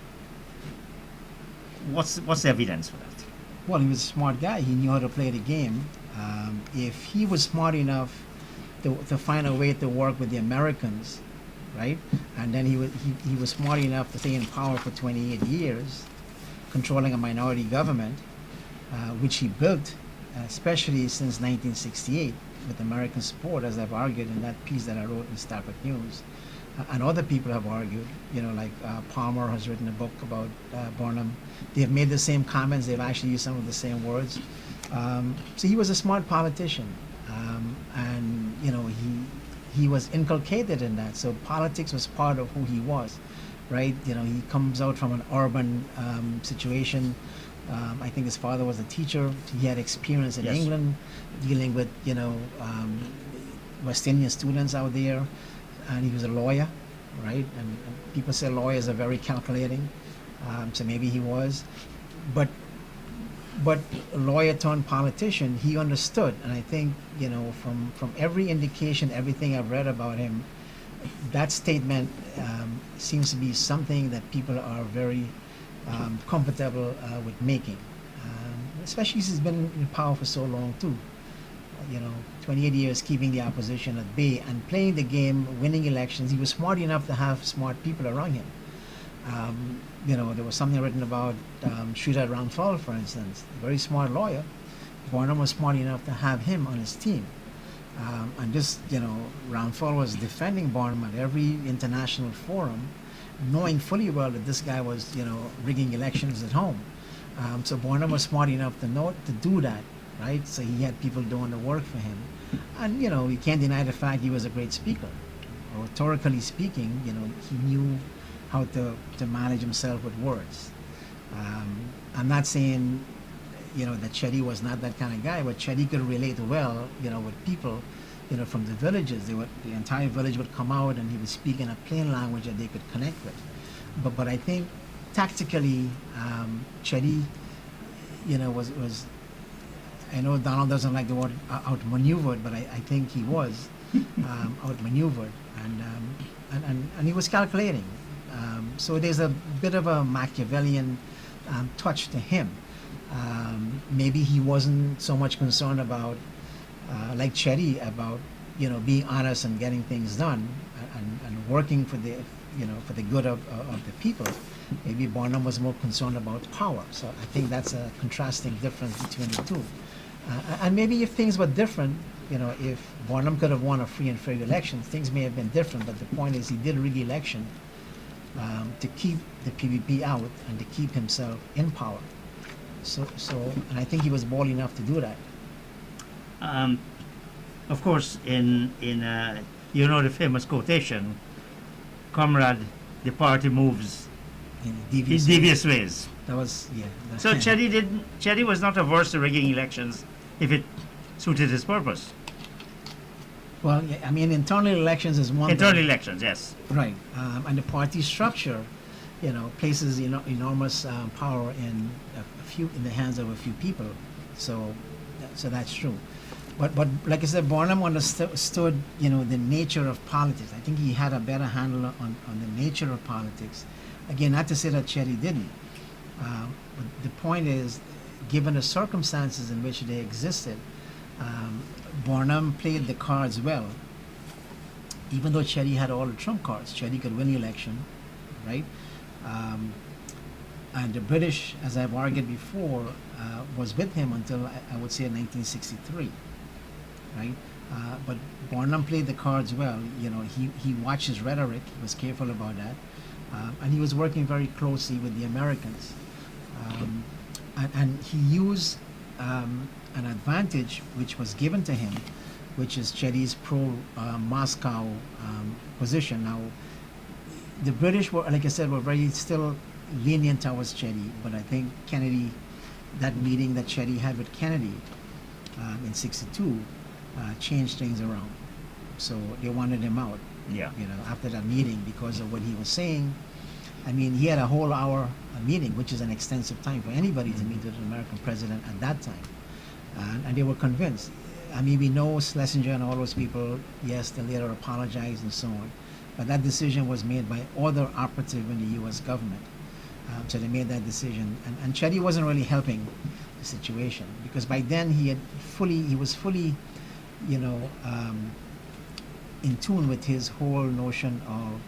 Speaker 2: What's the evidence for that?
Speaker 3: Well, he was a smart guy. He knew how to play the game. If he was smart enough to find a way to work with the Americans, right? And then he was smart enough to stay in power for 28 years, controlling a minority government, which he built, especially since 1968, with American support, as I've argued in that piece that I wrote in Stafford News. And other people have argued, like Palmer has written a book about Burnham. They've made the same comments. They've actually used some of the same words. So he was a smart politician, and he was inculcated in that. So politics was part of who he was, right? He comes out from an urban situation. I think his father was a teacher. He had experience in
Speaker 2: Yes.
Speaker 3: England dealing with West Indian students out there, and he was a lawyer, right? And people say lawyers are very calculating, so maybe he was, but a lawyer turned politician, he understood, and I think, you know, from every indication, everything I've read about him, that statement seems to be something that people are very comfortable with making, especially since he's been in power for so long too. You know, 28 years keeping the opposition at bay and playing the game, winning elections. He was smart enough to have smart people around him. You know, there was something written about Sridhar Ramphal, for instance, a very smart lawyer. Burnham was smart enough to have him on his team. And just, you know, Ramphal was defending Burnham at every international forum, knowing fully well that this guy was, you know, rigging elections at home. So Burnham was smart enough to do that, right? So he had people doing the work for him. And, you know, you can't deny the fact he was a great speaker. Rhetorically speaking, you know, he knew how to manage himself with words. I'm not saying, you know, that Ceddi was not that kind of guy, but Ceddi could relate well, you know, with people, you know, from the villages. The entire village would come out and he would speak in a plain language that they could connect with. But I think tactically, Ceddi, you know, was I know Donald doesn't like the word outmaneuvered, but I think he was outmaneuvered, and he was calculating. So there's a bit of a Machiavellian touch to him. Maybe he wasn't so much concerned about, like Ceddi, about, you know, being honest and getting things done and working for the, you know, for the good of the people. Maybe Burnham was more concerned about power. So I think that's a contrasting difference between the two. And maybe if things were different, you know, if Burnham could have won a free and fair election, things may have been different. But the point is, he did rig the election to keep the PPP out and to keep himself in power. So, and I think he was bold enough to do that.
Speaker 2: Of course, in you know the famous quotation, "Comrade, the party moves
Speaker 3: In
Speaker 2: in devious ways."
Speaker 3: That was, yeah.
Speaker 2: So Ceddi was not averse to rigging elections if it suited his purpose.
Speaker 3: Well, yeah, I mean, internal elections is one
Speaker 2: Internal
Speaker 3: thing.
Speaker 2: elections, yes.
Speaker 3: Right. And the party structure, you know, places enormous power in in the hands of a few people. So that's true. But like I said, Burnham understood, you know, the nature of politics. I think he had a better handle on the nature of politics. Again, not to say that Ceddi didn't. But the point is, given the circumstances in which they existed, Burnham played the cards well. Even though Ceddi had all the trump cards, Ceddi could win the election, right? And the British, as I've argued before, was with him until I would say 1963, right? But Burnham played the cards well. You know, he watched his rhetoric. He was careful about that, and he was working very closely with the Americans. And he used an advantage which was given to him, which is Ceddi's pro-Moscow position. Now, the British were, like I said, were very still lenient towards Ceddi, but I think Kennedy, that meeting that Ceddi had with Kennedy in '62, changed things around. So they wanted him out.
Speaker 2: Yeah.
Speaker 3: You know, after that meeting, because of what he was saying. I mean, he had a whole hour meeting, which is an extensive time for anybody to meet with an American president at that time. And they were convinced. I mean, we know Schlesinger and all those people, yes, they later apologized and so on. But that decision was made by other operative in the U.S. government. So they made that decision. And Ceddi wasn't really helping the situation, because by then he was fully, you know, in tune with his whole notion of,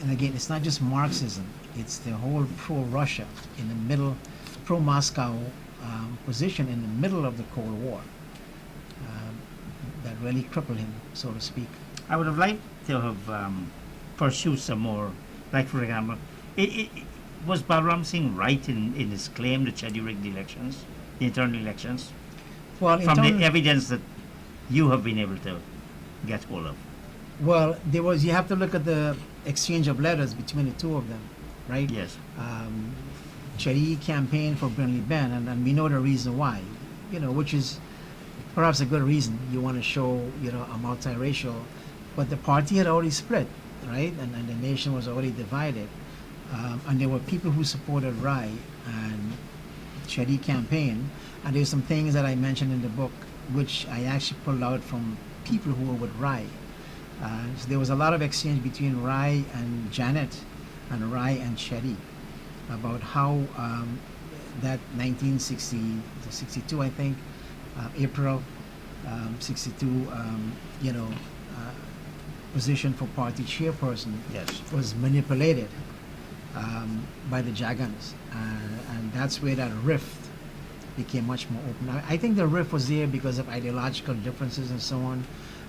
Speaker 3: and again, it's not just Marxism, it's the whole pro-Russia in the middle, pro-Moscow position in the middle of the Cold War that really crippled him, so to speak.
Speaker 2: I would have liked to have pursued some more, like for example, was Balram Singh right in his claim that Ceddi rigged the elections, the internal elections,
Speaker 3: Well,
Speaker 2: from the evidence that you have been able to get hold of?
Speaker 3: Well, you have to look at the exchange of letters between the two of them, right?
Speaker 2: Yes.
Speaker 3: Ceddi campaigned for Burnley Ben, and we know the reason why, you know, which is perhaps a good reason. You want to show, a multiracial, but the party had already split, right? And the nation was already divided. And there were people who supported Rai and Ceddi campaign, and there's some things that I mentioned in the book which I actually pulled out from people who were with Rai. So there was a lot of exchange between Rai and Janet and Rai and Ceddi about how that 1960 to 62, I think, April 62, position for party chairperson
Speaker 2: Yes.
Speaker 3: was manipulated by the Jagans, and that's where that rift became much more open. I think the rift was there because of ideological differences and so on,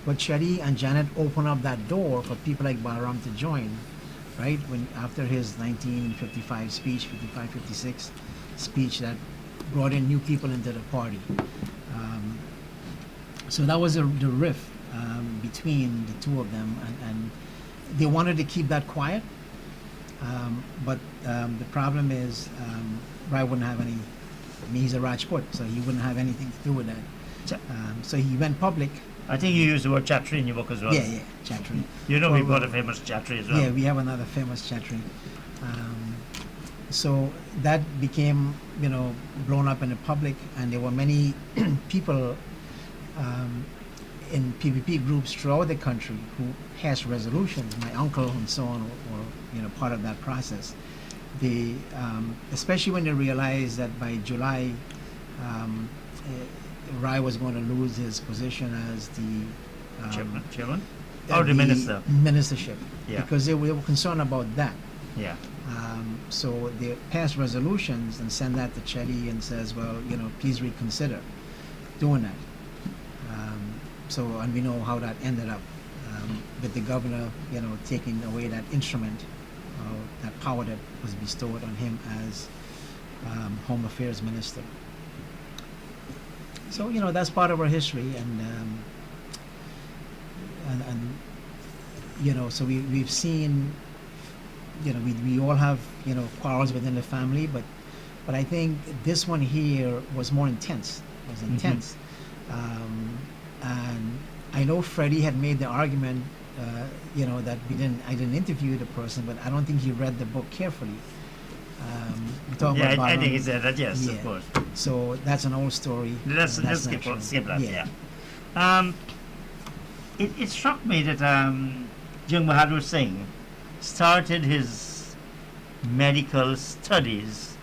Speaker 3: but Ceddi and Janet opened up that door for people like Balaram to join, right? When after his 1955 speech, 55, 56 speech that brought in new people into the party. So that was the rift between the two of them, and they wanted to keep that quiet. But the problem is, Rai wouldn't have any. I mean, he's a Rajput, so he wouldn't have anything to do with that. So he went public.
Speaker 2: I think you used the word chatri in your book as well.
Speaker 3: Yeah, chatri.
Speaker 2: We've got a famous chatri as well.
Speaker 3: Yeah, we have another famous chatri. So that became, blown up in the public, and there were many people in PPP groups throughout the country who passed resolutions. My uncle and so on were part of that process. They, especially when they realized that by July, Rai was going to lose his position as the
Speaker 2: chairman, or the minister,
Speaker 3: ministership,
Speaker 2: yeah,
Speaker 3: because they were concerned about that.
Speaker 2: Yeah.
Speaker 3: So they passed resolutions and send that to Ceddi and says, well, please reconsider doing that. And we know how that ended up, with the governor, taking away that instrument, that power that was bestowed on him as Home Affairs Minister. So that's part of our history, and so we've seen, we all have quarrels within the family, but I think this one here was more intense. It was intense. And I know Freddie had made the argument, that I didn't interview the person, but I don't think he read the book carefully.
Speaker 2: I think he said that, yes,
Speaker 3: yeah.
Speaker 2: Of course.
Speaker 3: So that's an old story.
Speaker 2: Let's skip that, yeah. It struck me that Jung Bahadur Singh started his medical studies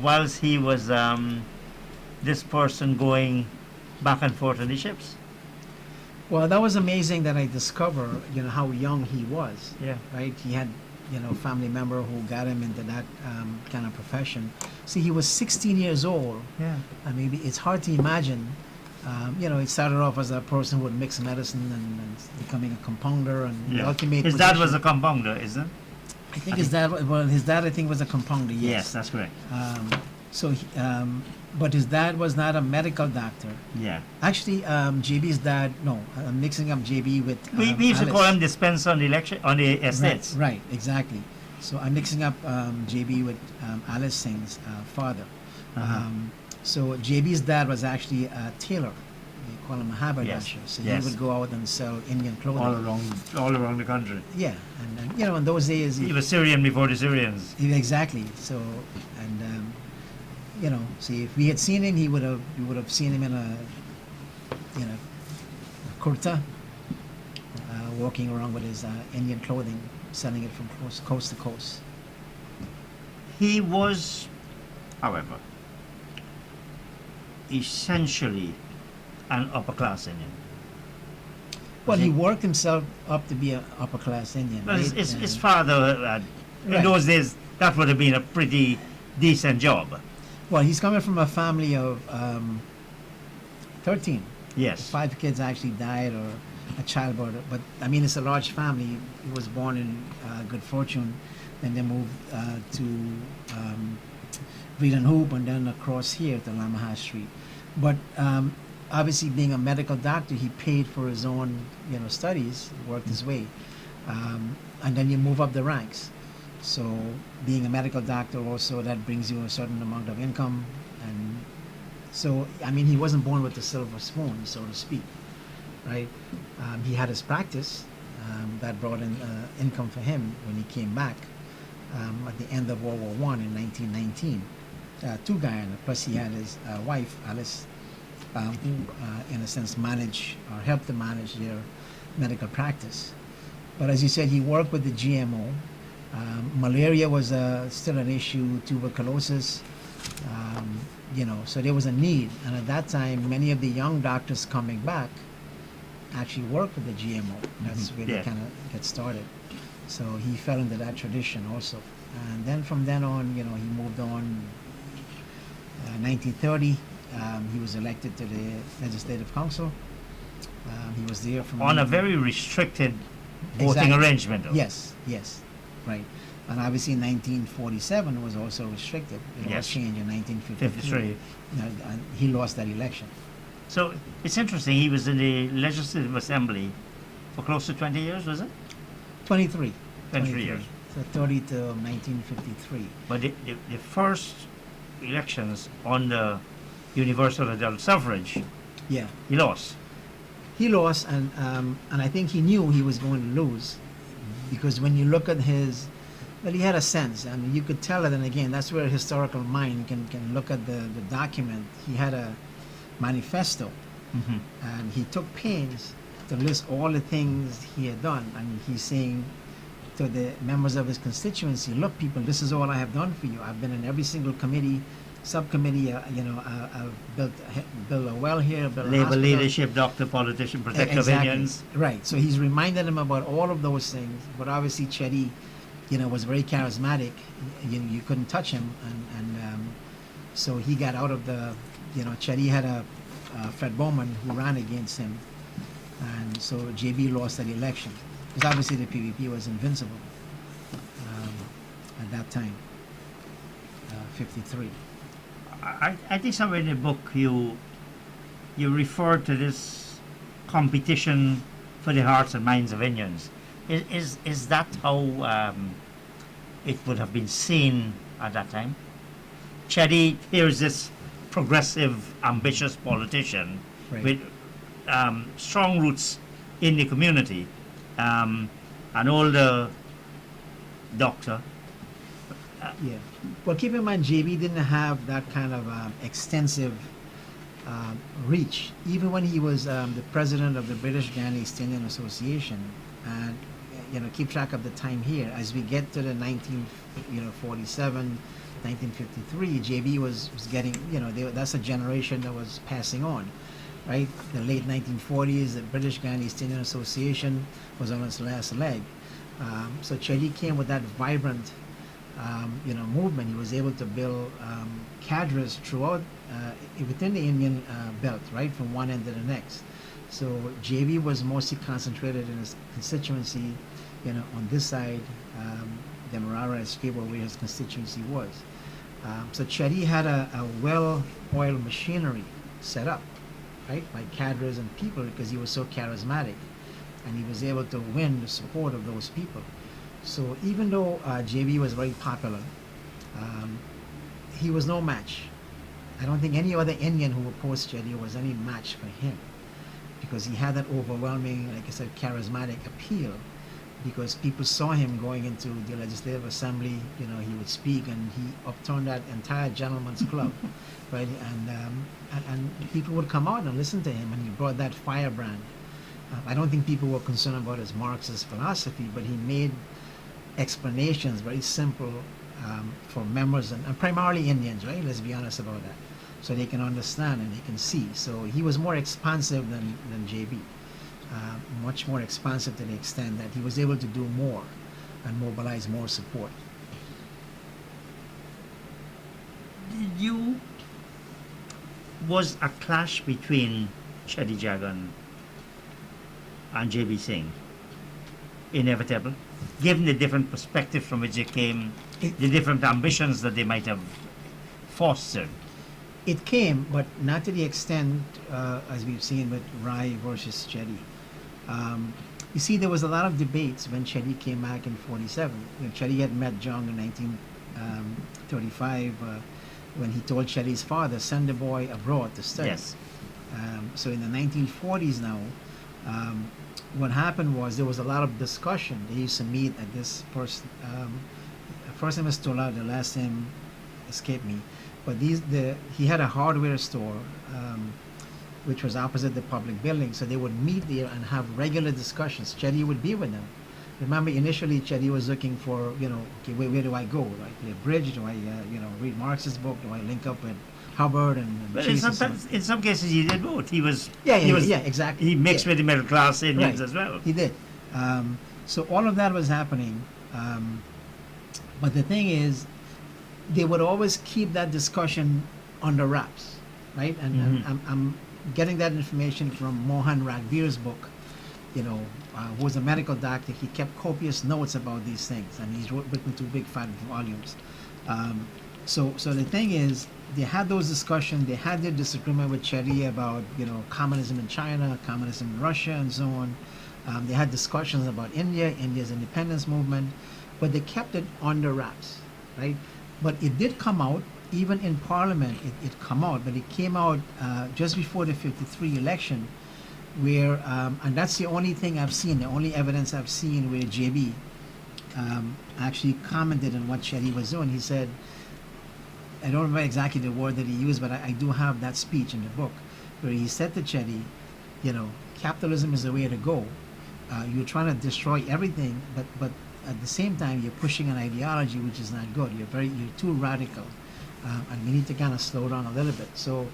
Speaker 2: whilst he was this person going back and forth on the ships.
Speaker 3: Well, that was amazing that I discovered, how young he was.
Speaker 2: Yeah.
Speaker 3: Right? He had, a family member who got him into that kind of profession. See, he was 16 years old.
Speaker 2: Yeah.
Speaker 3: I mean, it's hard to imagine. It started off as a person who would mix medicine and becoming a compounder, and the ultimate.
Speaker 2: His dad was a compounder, isn't it?
Speaker 3: I think his dad. Well, his dad, I think, was a compounder. Yes,
Speaker 2: Yes, that's correct.
Speaker 3: But his dad was not a medical doctor.
Speaker 2: Yeah.
Speaker 3: Actually, JB's dad. No, I'm mixing up JB with.
Speaker 2: We used to
Speaker 3: Alice.
Speaker 2: call him dispenser on the estates.
Speaker 3: Right, exactly. So I'm mixing up JB with Alice Singh's father. So JB's dad was actually a tailor. They call him a haberdasher.
Speaker 2: Yes.
Speaker 3: So
Speaker 2: Yes.
Speaker 3: he would go out and sell Indian clothing.
Speaker 2: All around the country.
Speaker 3: Yeah, and in those days.
Speaker 2: He was Syrian before the Syrians.
Speaker 3: Exactly. So, and see, if we had seen him, we would have seen him in a kurta, walking around with his Indian clothing, selling it from coast to coast.
Speaker 2: He was, however, essentially an upper class Indian.
Speaker 3: Well, he worked himself up to be an upper class Indian.
Speaker 2: But
Speaker 3: Right?
Speaker 2: his father, in
Speaker 3: Right.
Speaker 2: those days, that would have been a pretty decent job.
Speaker 3: Well, he's coming from a family of 13.
Speaker 2: Yes.
Speaker 3: 5 kids actually died or a childbirth. But, I mean, it's a large family. He was born in good fortune. Then they moved to Reed and Hoop and then across here to Lamaha Street. But obviously, being a medical doctor, he paid for his own studies, worked his way. And then you move up the ranks. So being a medical doctor also, that brings you a certain amount of income, and So, I mean, he wasn't born with a silver spoon, so to speak, right? He had his practice that brought in income for him when he came back at the end of World War One in 1919 to Guyana. Plus, he had his wife, Alice, who, in a sense, managed or helped to manage their medical practice. But as you said, he worked with the GMO. Malaria was still an issue, tuberculosis, so there was a need. And at that time, many of the young doctors coming back actually worked with the GMO. That's where they kind of get started. So he fell into that tradition also. And then from then on, he moved on. 1930, he was elected to the Legislative Council. He was there from...
Speaker 2: On a very restricted voting arrangement, though.
Speaker 3: Yes, right. And obviously in 1947 it was also restricted. It was changed in 1953. And he lost that election.
Speaker 2: So it's interesting, he was in the Legislative Assembly for close to 20 years, was it?
Speaker 3: 23.
Speaker 2: 23 years.
Speaker 3: So 30 to 1953.
Speaker 2: But the first elections on the universal adult suffrage,
Speaker 3: he
Speaker 2: lost.
Speaker 3: He lost, and I think he knew he was going to lose, because when you look at his, well, he had a sense. I mean, you could tell it, and again, that's where a historical mind can look at the document. He had a manifesto, and he took pains to list all the things he had done. I mean, he's saying to the members of his constituency, look, people, this is all I have done for you. I've been in every single committee, subcommittee, I've built a well here, built a
Speaker 2: labor,
Speaker 3: hospital.
Speaker 2: leadership, doctor, politician, protector of unions.
Speaker 3: Right. So he's reminded them about all of those things. But obviously, Ceddi, was very charismatic. You couldn't touch him, and so he got out of the. Ceddi had a Fred Bowman who ran against him, and so JB lost that election because obviously the PVP was invincible at that time. 53.
Speaker 2: I think somewhere in the book you refer to this competition for the hearts and minds of Indians. Is that how it would have been seen at that time? Ceddi, here's this progressive, ambitious politician with strong roots in the community, an older doctor.
Speaker 3: Well, keep in mind, JB didn't have that kind of extensive reach. Even when he was the president of the British Guyana East Indian Association, and keep track of the time here. As we get to the 1947, 1953, JB was getting, that's a generation that was passing on, right? The late 1940s, the British Guyana East Indian Association was on its last leg. So Ceddi came with that vibrant movement. He was able to build cadres throughout within the Indian belt, right, from one end to the next. So JB was mostly concentrated in his constituency, on this side, Demerara, Escribo, where his constituency was. So Ceddi had a well-oiled machinery set up, right, by cadres and people, because he was so charismatic, and he was able to win the support of those people. So even though JB was very popular, he was no match. I don't think any other Indian who opposed Ceddi was any match for him, because he had that overwhelming, like I said, charismatic appeal, because people saw him going into the Legislative Assembly. He would speak, and he upturned that entire gentleman's club, right? And people would come out and listen to him, and he brought that firebrand. I don't think people were concerned about his Marxist philosophy, but he made explanations very simple for members and primarily Indians, right? Let's be honest about that, so they can understand and they can see. So he was more expansive than JB, much more expansive to the extent that he was able to do more and mobilize more support.
Speaker 2: Was a clash between Ceddi Jagan and JB Singh inevitable, given the different perspective from which they came, the different ambitions that they might have fostered?
Speaker 3: It came, but not to the extent as we've seen with Rai versus Ceddi. You see, there was a lot of debates when Ceddi came back in 47. Ceddi had met Jung in 1935. when he told Ceddi's father, send the boy abroad to study.
Speaker 2: Yes.
Speaker 3: So in the 1940s now, what happened was there was a lot of discussion. They used to meet at this first name is Tola, the last name escaped me. But he had a hardware store, which was opposite the public building. So they would meet there and have regular discussions. Ceddi would be with them. Remember, initially, Ceddi was looking for, okay, where do I go? Do I play bridge? Do I, read Marx's book? Do I link up with Hubbard and
Speaker 2: But
Speaker 3: Chase
Speaker 2: in some cases, he did both. He was
Speaker 3: exactly.
Speaker 2: He mixed with the middle class Indians as well.
Speaker 3: He did. So all of that was happening. But the thing is, they would always keep that discussion under wraps, right? And I'm getting that information from Mohan Ragbir's book, who was a medical doctor. He kept copious notes about these things, and he's written 2 big fat volumes. So the thing is, they had those discussions. They had their disagreement with Ceddi about communism in China, communism in Russia, and so on. They had discussions about India's independence movement, but they kept it under wraps, right? But it did come out, even in Parliament. It come out, but it came out just before the '53 election, where and that's the only thing I've seen, the only evidence I've seen where JB actually commented on what Ceddi was doing. He said, I don't remember exactly the word that he used, but I do have that speech in the book, where he said to Ceddi, capitalism is the way to go. You're trying to destroy everything, but at the same time you're pushing an ideology which is not good. You're too radical, and you need to kind of slow down a little bit. So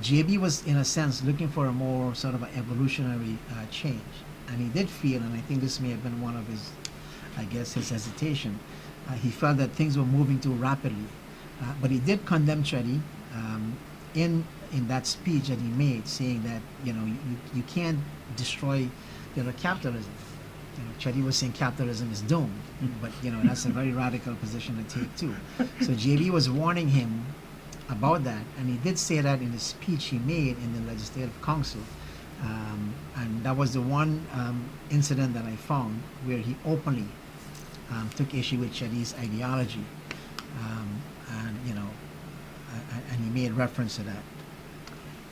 Speaker 3: JB was, in a sense, looking for a more sort of an evolutionary change, and he did feel, and I think this may have been one of his, his hesitation. He felt that things were moving too rapidly, but he did condemn Ceddi in that speech that he made, saying that you can't destroy capitalism. Ceddi was saying capitalism is doomed, but that's a very radical position to take too. So JB was warning him about that, and he did say that in the speech he made in the Legislative Council, and that was the one incident that I found where he openly took issue with Ceddi's ideology, and and he made reference to that.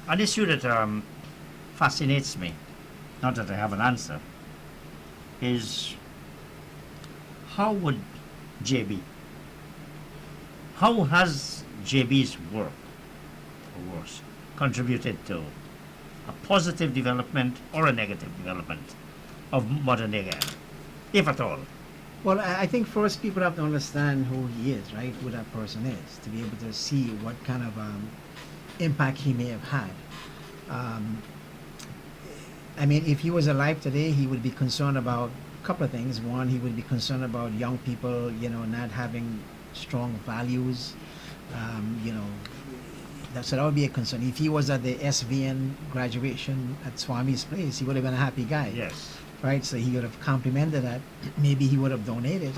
Speaker 2: An issue that fascinates me, not that I have an answer, is how has JB's work, or worse, contributed to a positive development or a negative development of modern day Ghana, if at all?
Speaker 3: Well, I think first people have to understand who he is, right? Who that person is, to be able to see what kind of impact he may have had. If he was alive today, he would be concerned about a couple of things. One, he would be concerned about young people, not having strong values. That would be a concern. If he was at the SVN graduation at Swami's place, he would have been a happy guy.
Speaker 2: Yes.
Speaker 3: Right, so he would have complimented that. Maybe he would have donated,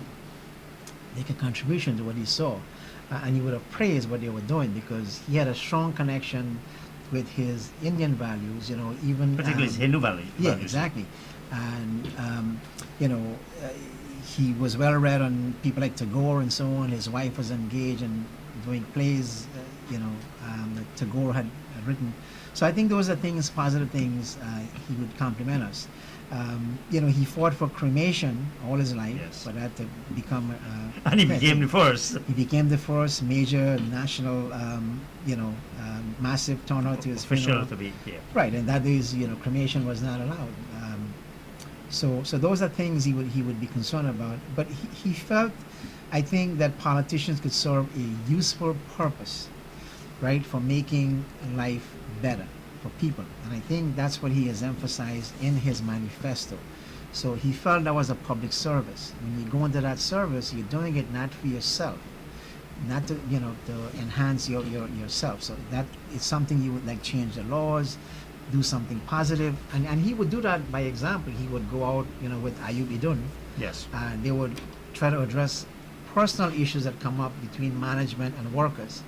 Speaker 3: make a contribution to what he saw, and he would have praised what they were doing, because he had a strong connection with his Indian values, even
Speaker 2: particularly his Hindu values.
Speaker 3: Yeah, exactly, and he was well read on people like Tagore and so on. His wife was engaged in doing plays, that Tagore had written. So I think those are things, positive things. He would compliment us. He fought for cremation all his life,
Speaker 2: yes,
Speaker 3: for that to become.
Speaker 2: And he became the first.
Speaker 3: He became the first major national, massive turnout to his funeral.
Speaker 2: To be here.
Speaker 3: Right, and that is, cremation was not allowed. So those are things he would be concerned about. But he felt, I think, that politicians could serve a useful purpose, right, for making life better for people, and I think that's what he has emphasized in his manifesto. So he felt that was a public service. When you go into that service, you're doing it not for yourself, not to to enhance yourself. So that is something you would like change the laws, do something positive, and he would do that by example. He would go out with Ayub Idun.
Speaker 2: Yes.
Speaker 3: And they would try to address personal issues that come up between management and workers.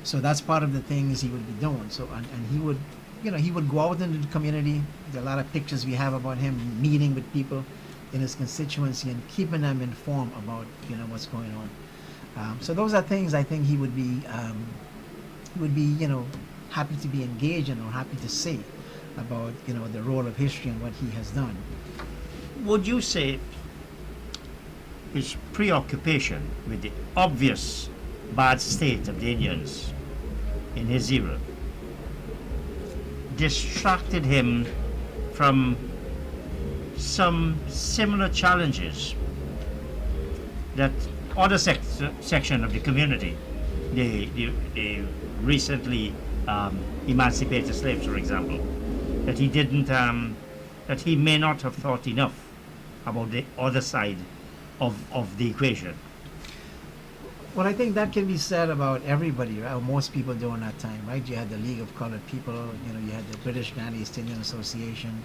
Speaker 3: So that's part of the things he would be doing. So and he would, he would go out into the community. There are a lot of pictures we have about him meeting with people in his constituency and keeping them informed about what's going on. So those are things I think he would be, happy to be engaged in or happy to say about, the role of history and what he has done.
Speaker 2: Would you say his preoccupation with the obvious bad state of the Indians in his era distracted him from some similar challenges that other section of the community, the recently emancipated slaves, for example, that he didn't, that he may not have thought enough about the other side of the equation?
Speaker 3: Well, I think that can be said about everybody, right? Or most people during that time, right? You had the League of Colored People, you had the British Ghana East Indian Association,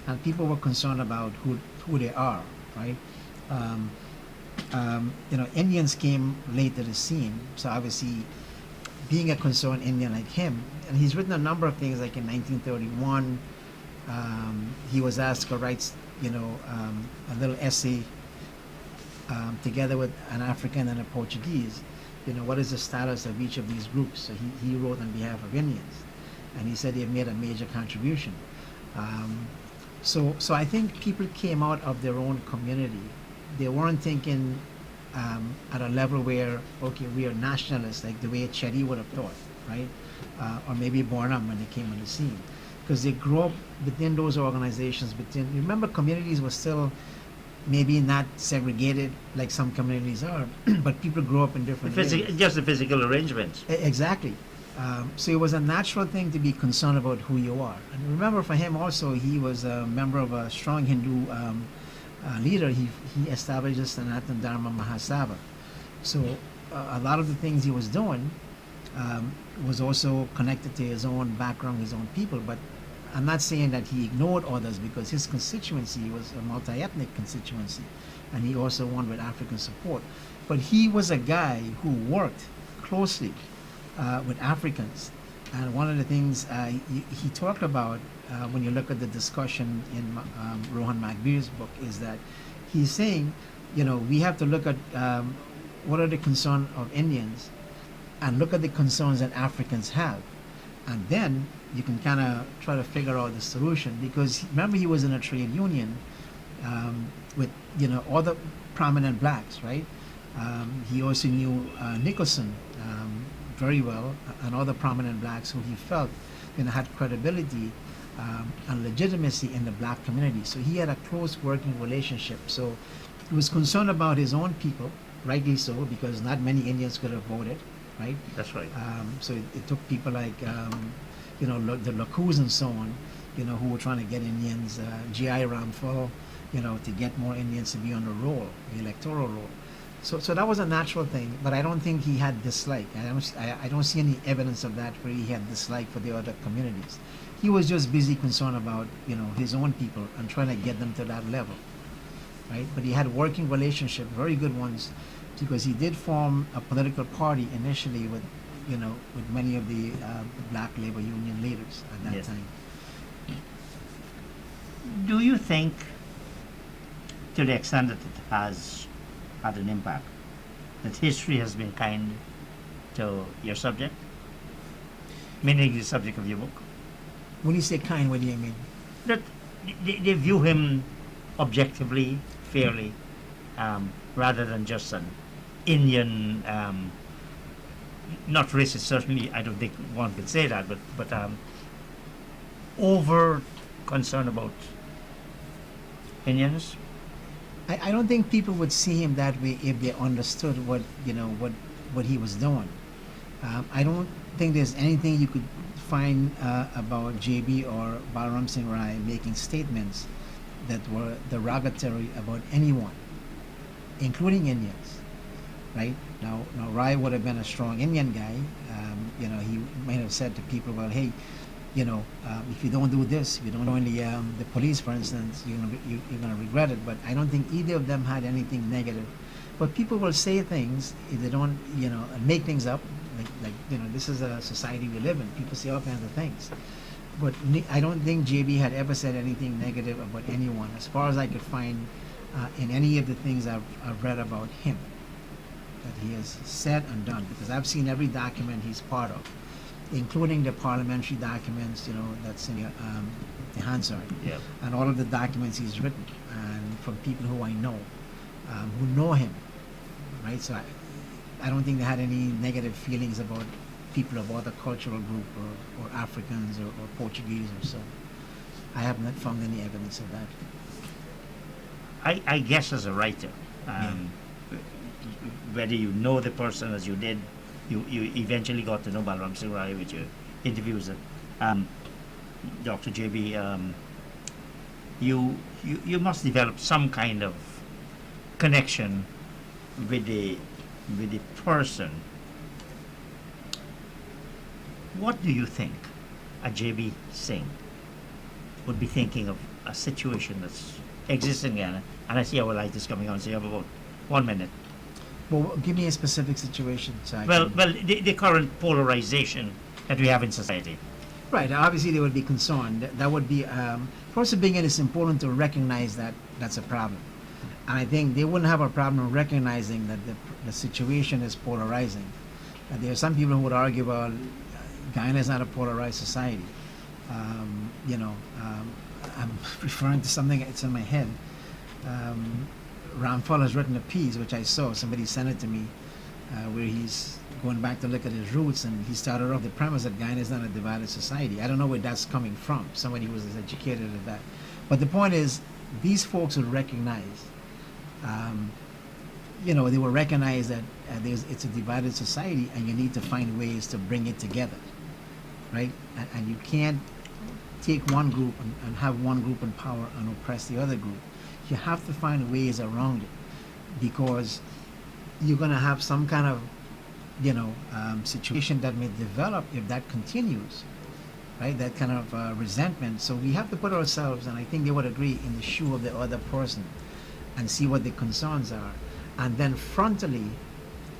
Speaker 3: and people were concerned about who they are, right? Indians came late to the scene, so obviously being a concerned Indian like him, and he's written a number of things, like in 1931, he was asked to write, a little essay together with an African and a Portuguese, what is the status of each of these groups? So he wrote on behalf of Indians, and he said they've made a major contribution. So I think people came out of their own community. They weren't thinking at a level where, okay, we are nationalists, like the way Ceddi would have thought, right? Or maybe Burnham when they came on the scene. Because they grew up within those organizations, remember, communities were still maybe not segregated like some communities are, but people grew up in different ways.
Speaker 2: Just the physical arrangement.
Speaker 3: Exactly. So it was a natural thing to be concerned about who you are. And remember, for him also, he was a member of a strong Hindu leader. He established the Sanatana Dharma Mahasabha. So a lot of the things he was doing was also connected to his own background, his own people. But I'm not saying that he ignored others, because his constituency was a multi-ethnic constituency, and he also won with African support. But he was a guy who worked closely with Africans. And one of the things he talked about when you look at the discussion in Rohan Magbir's book is that he's saying, we have to look at what are the concerns of Indians and look at the concerns that Africans have. And then you can kind of try to figure out the solution, because remember, he was in a trade union with other prominent blacks, right? He also knew Nicholson very well, and other prominent blacks who he felt had credibility and legitimacy in the black community. So he had a close working relationship. So he was concerned about his own people, rightly so, because not many Indians could have voted, right?
Speaker 2: That's right.
Speaker 3: So it took people like the Lacus and so on, who were trying to get Indians, G.I. Ramphal, to get more Indians to be on the roll, the electoral roll. So that was a natural thing, but I don't think he had dislike. I don't see any evidence of that where he had dislike for the other communities. He was just busy concerned about, his own people and trying to get them to that level, right? But he had working relationship, very good ones, because he did form a political party initially with many of the black labor union leaders at that
Speaker 2: Yes.
Speaker 3: time.
Speaker 2: Do you think, to the extent that it has had an impact, that history has been kind to your subject? Meaning the subject of your book?
Speaker 3: When you say kind, what do you mean?
Speaker 2: That they view him objectively, fairly, rather than just an Indian, not racist, certainly, I don't think one could say that, but over concern about Indians?
Speaker 3: I don't think people would see him that way if they understood what he was doing. I don't think there's anything you could find about JB or Balram Singh Rai making statements that were derogatory about anyone, including Indians. Right? Now Rai would have been a strong Indian guy. He might have said to people, well, hey, if you don't do this, if you don't join the police, for instance, you're gonna regret it. But I don't think either of them had anything negative. But people will say things if they don't, make things up. Like this is a society we live in. People say all kinds of things. But I don't think JB had ever said anything negative about anyone, as far as I could find in any of the things I've read about him. that he has said and done, because I've seen every document he's part of, including the parliamentary documents, that's in the Hansard,
Speaker 2: Yeah.
Speaker 3: and all of the documents he's written, and from people who I know, who know him, right? So I don't think they had any negative feelings about people of other cultural group or Africans or Portuguese or so. I have not found any evidence of that.
Speaker 2: I guess as a writer, whether you know the person as you did, you eventually got to know Balaram Singh Rai with your interviews. Dr. JB, you must develop some kind of connection with the person. What do you think a JB Singh would be thinking of a situation that's exists in Ghana? And I see our light is coming on, so you have about 1 minute.
Speaker 3: Well, give me a specific situation. So
Speaker 2: Well, the current polarization that we have in society.
Speaker 3: Right. Obviously, they would be concerned. That would be first of beginning. It's important to recognize that that's a problem, and I think they wouldn't have a problem recognizing that the situation is polarizing. There are some people who would argue, well, Guyana is not a polarized society. I'm referring to something that's in my head. Ramphal has written a piece, which I saw. Somebody sent it to me, where he's going back to look at his roots, and he started off the premise that Guyana is not a divided society. I don't know where that's coming from. Somebody who was as educated as that. But the point is, these folks would recognize, they will recognize that it's a divided society, and you need to find ways to bring it together, right? And you can't take one group and have one group in power and oppress the other group. You have to find ways around it, because you're going to have some kind of situation that may develop if that continues, right? That kind of resentment. So we have to put ourselves, and I think they would agree, in the shoe of the other person and see what the concerns are, and then frontally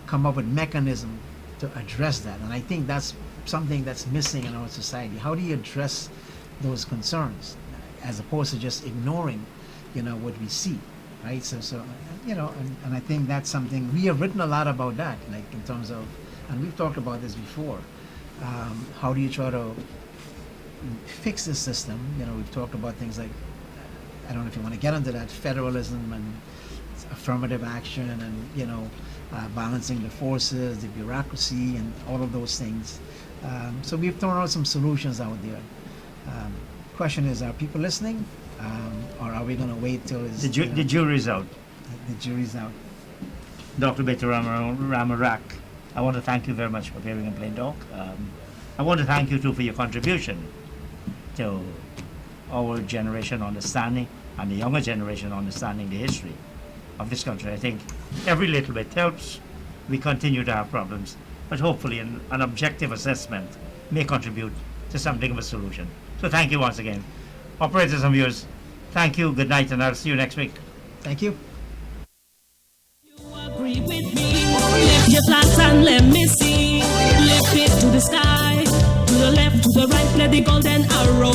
Speaker 3: come up with mechanism to address that. And I think that's something that's missing in our society. How do you address those concerns as opposed to just ignoring what we see, right? So and I think that's something we have written a lot about, that, like in terms of, and we've talked about this before, how do you try to fix the system? We've talked about things like, I don't know if you want to get into that, federalism and affirmative action, and balancing the forces, the bureaucracy, and all of those things. So we've thrown out some solutions out there. Question is, are people listening? Or are we going to wait till
Speaker 2: the jury's out?
Speaker 3: The jury's out.
Speaker 2: Dr. Beta Ramarak, I want to thank you very much for appearing in Plain Talk. I want to thank you too for your contribution to our generation understanding, and the younger generation understanding the history of this country. I think every little bit helps. We continue to have problems, but hopefully an objective assessment may contribute to something of a solution. So thank you once again. Operators and viewers, thank you, good night, and I'll see you next week.
Speaker 3: Thank you.
Speaker 1: You agree with me? Lift your flags and let me see. Lift it to the sky, to the left, to the right, let the golden arrow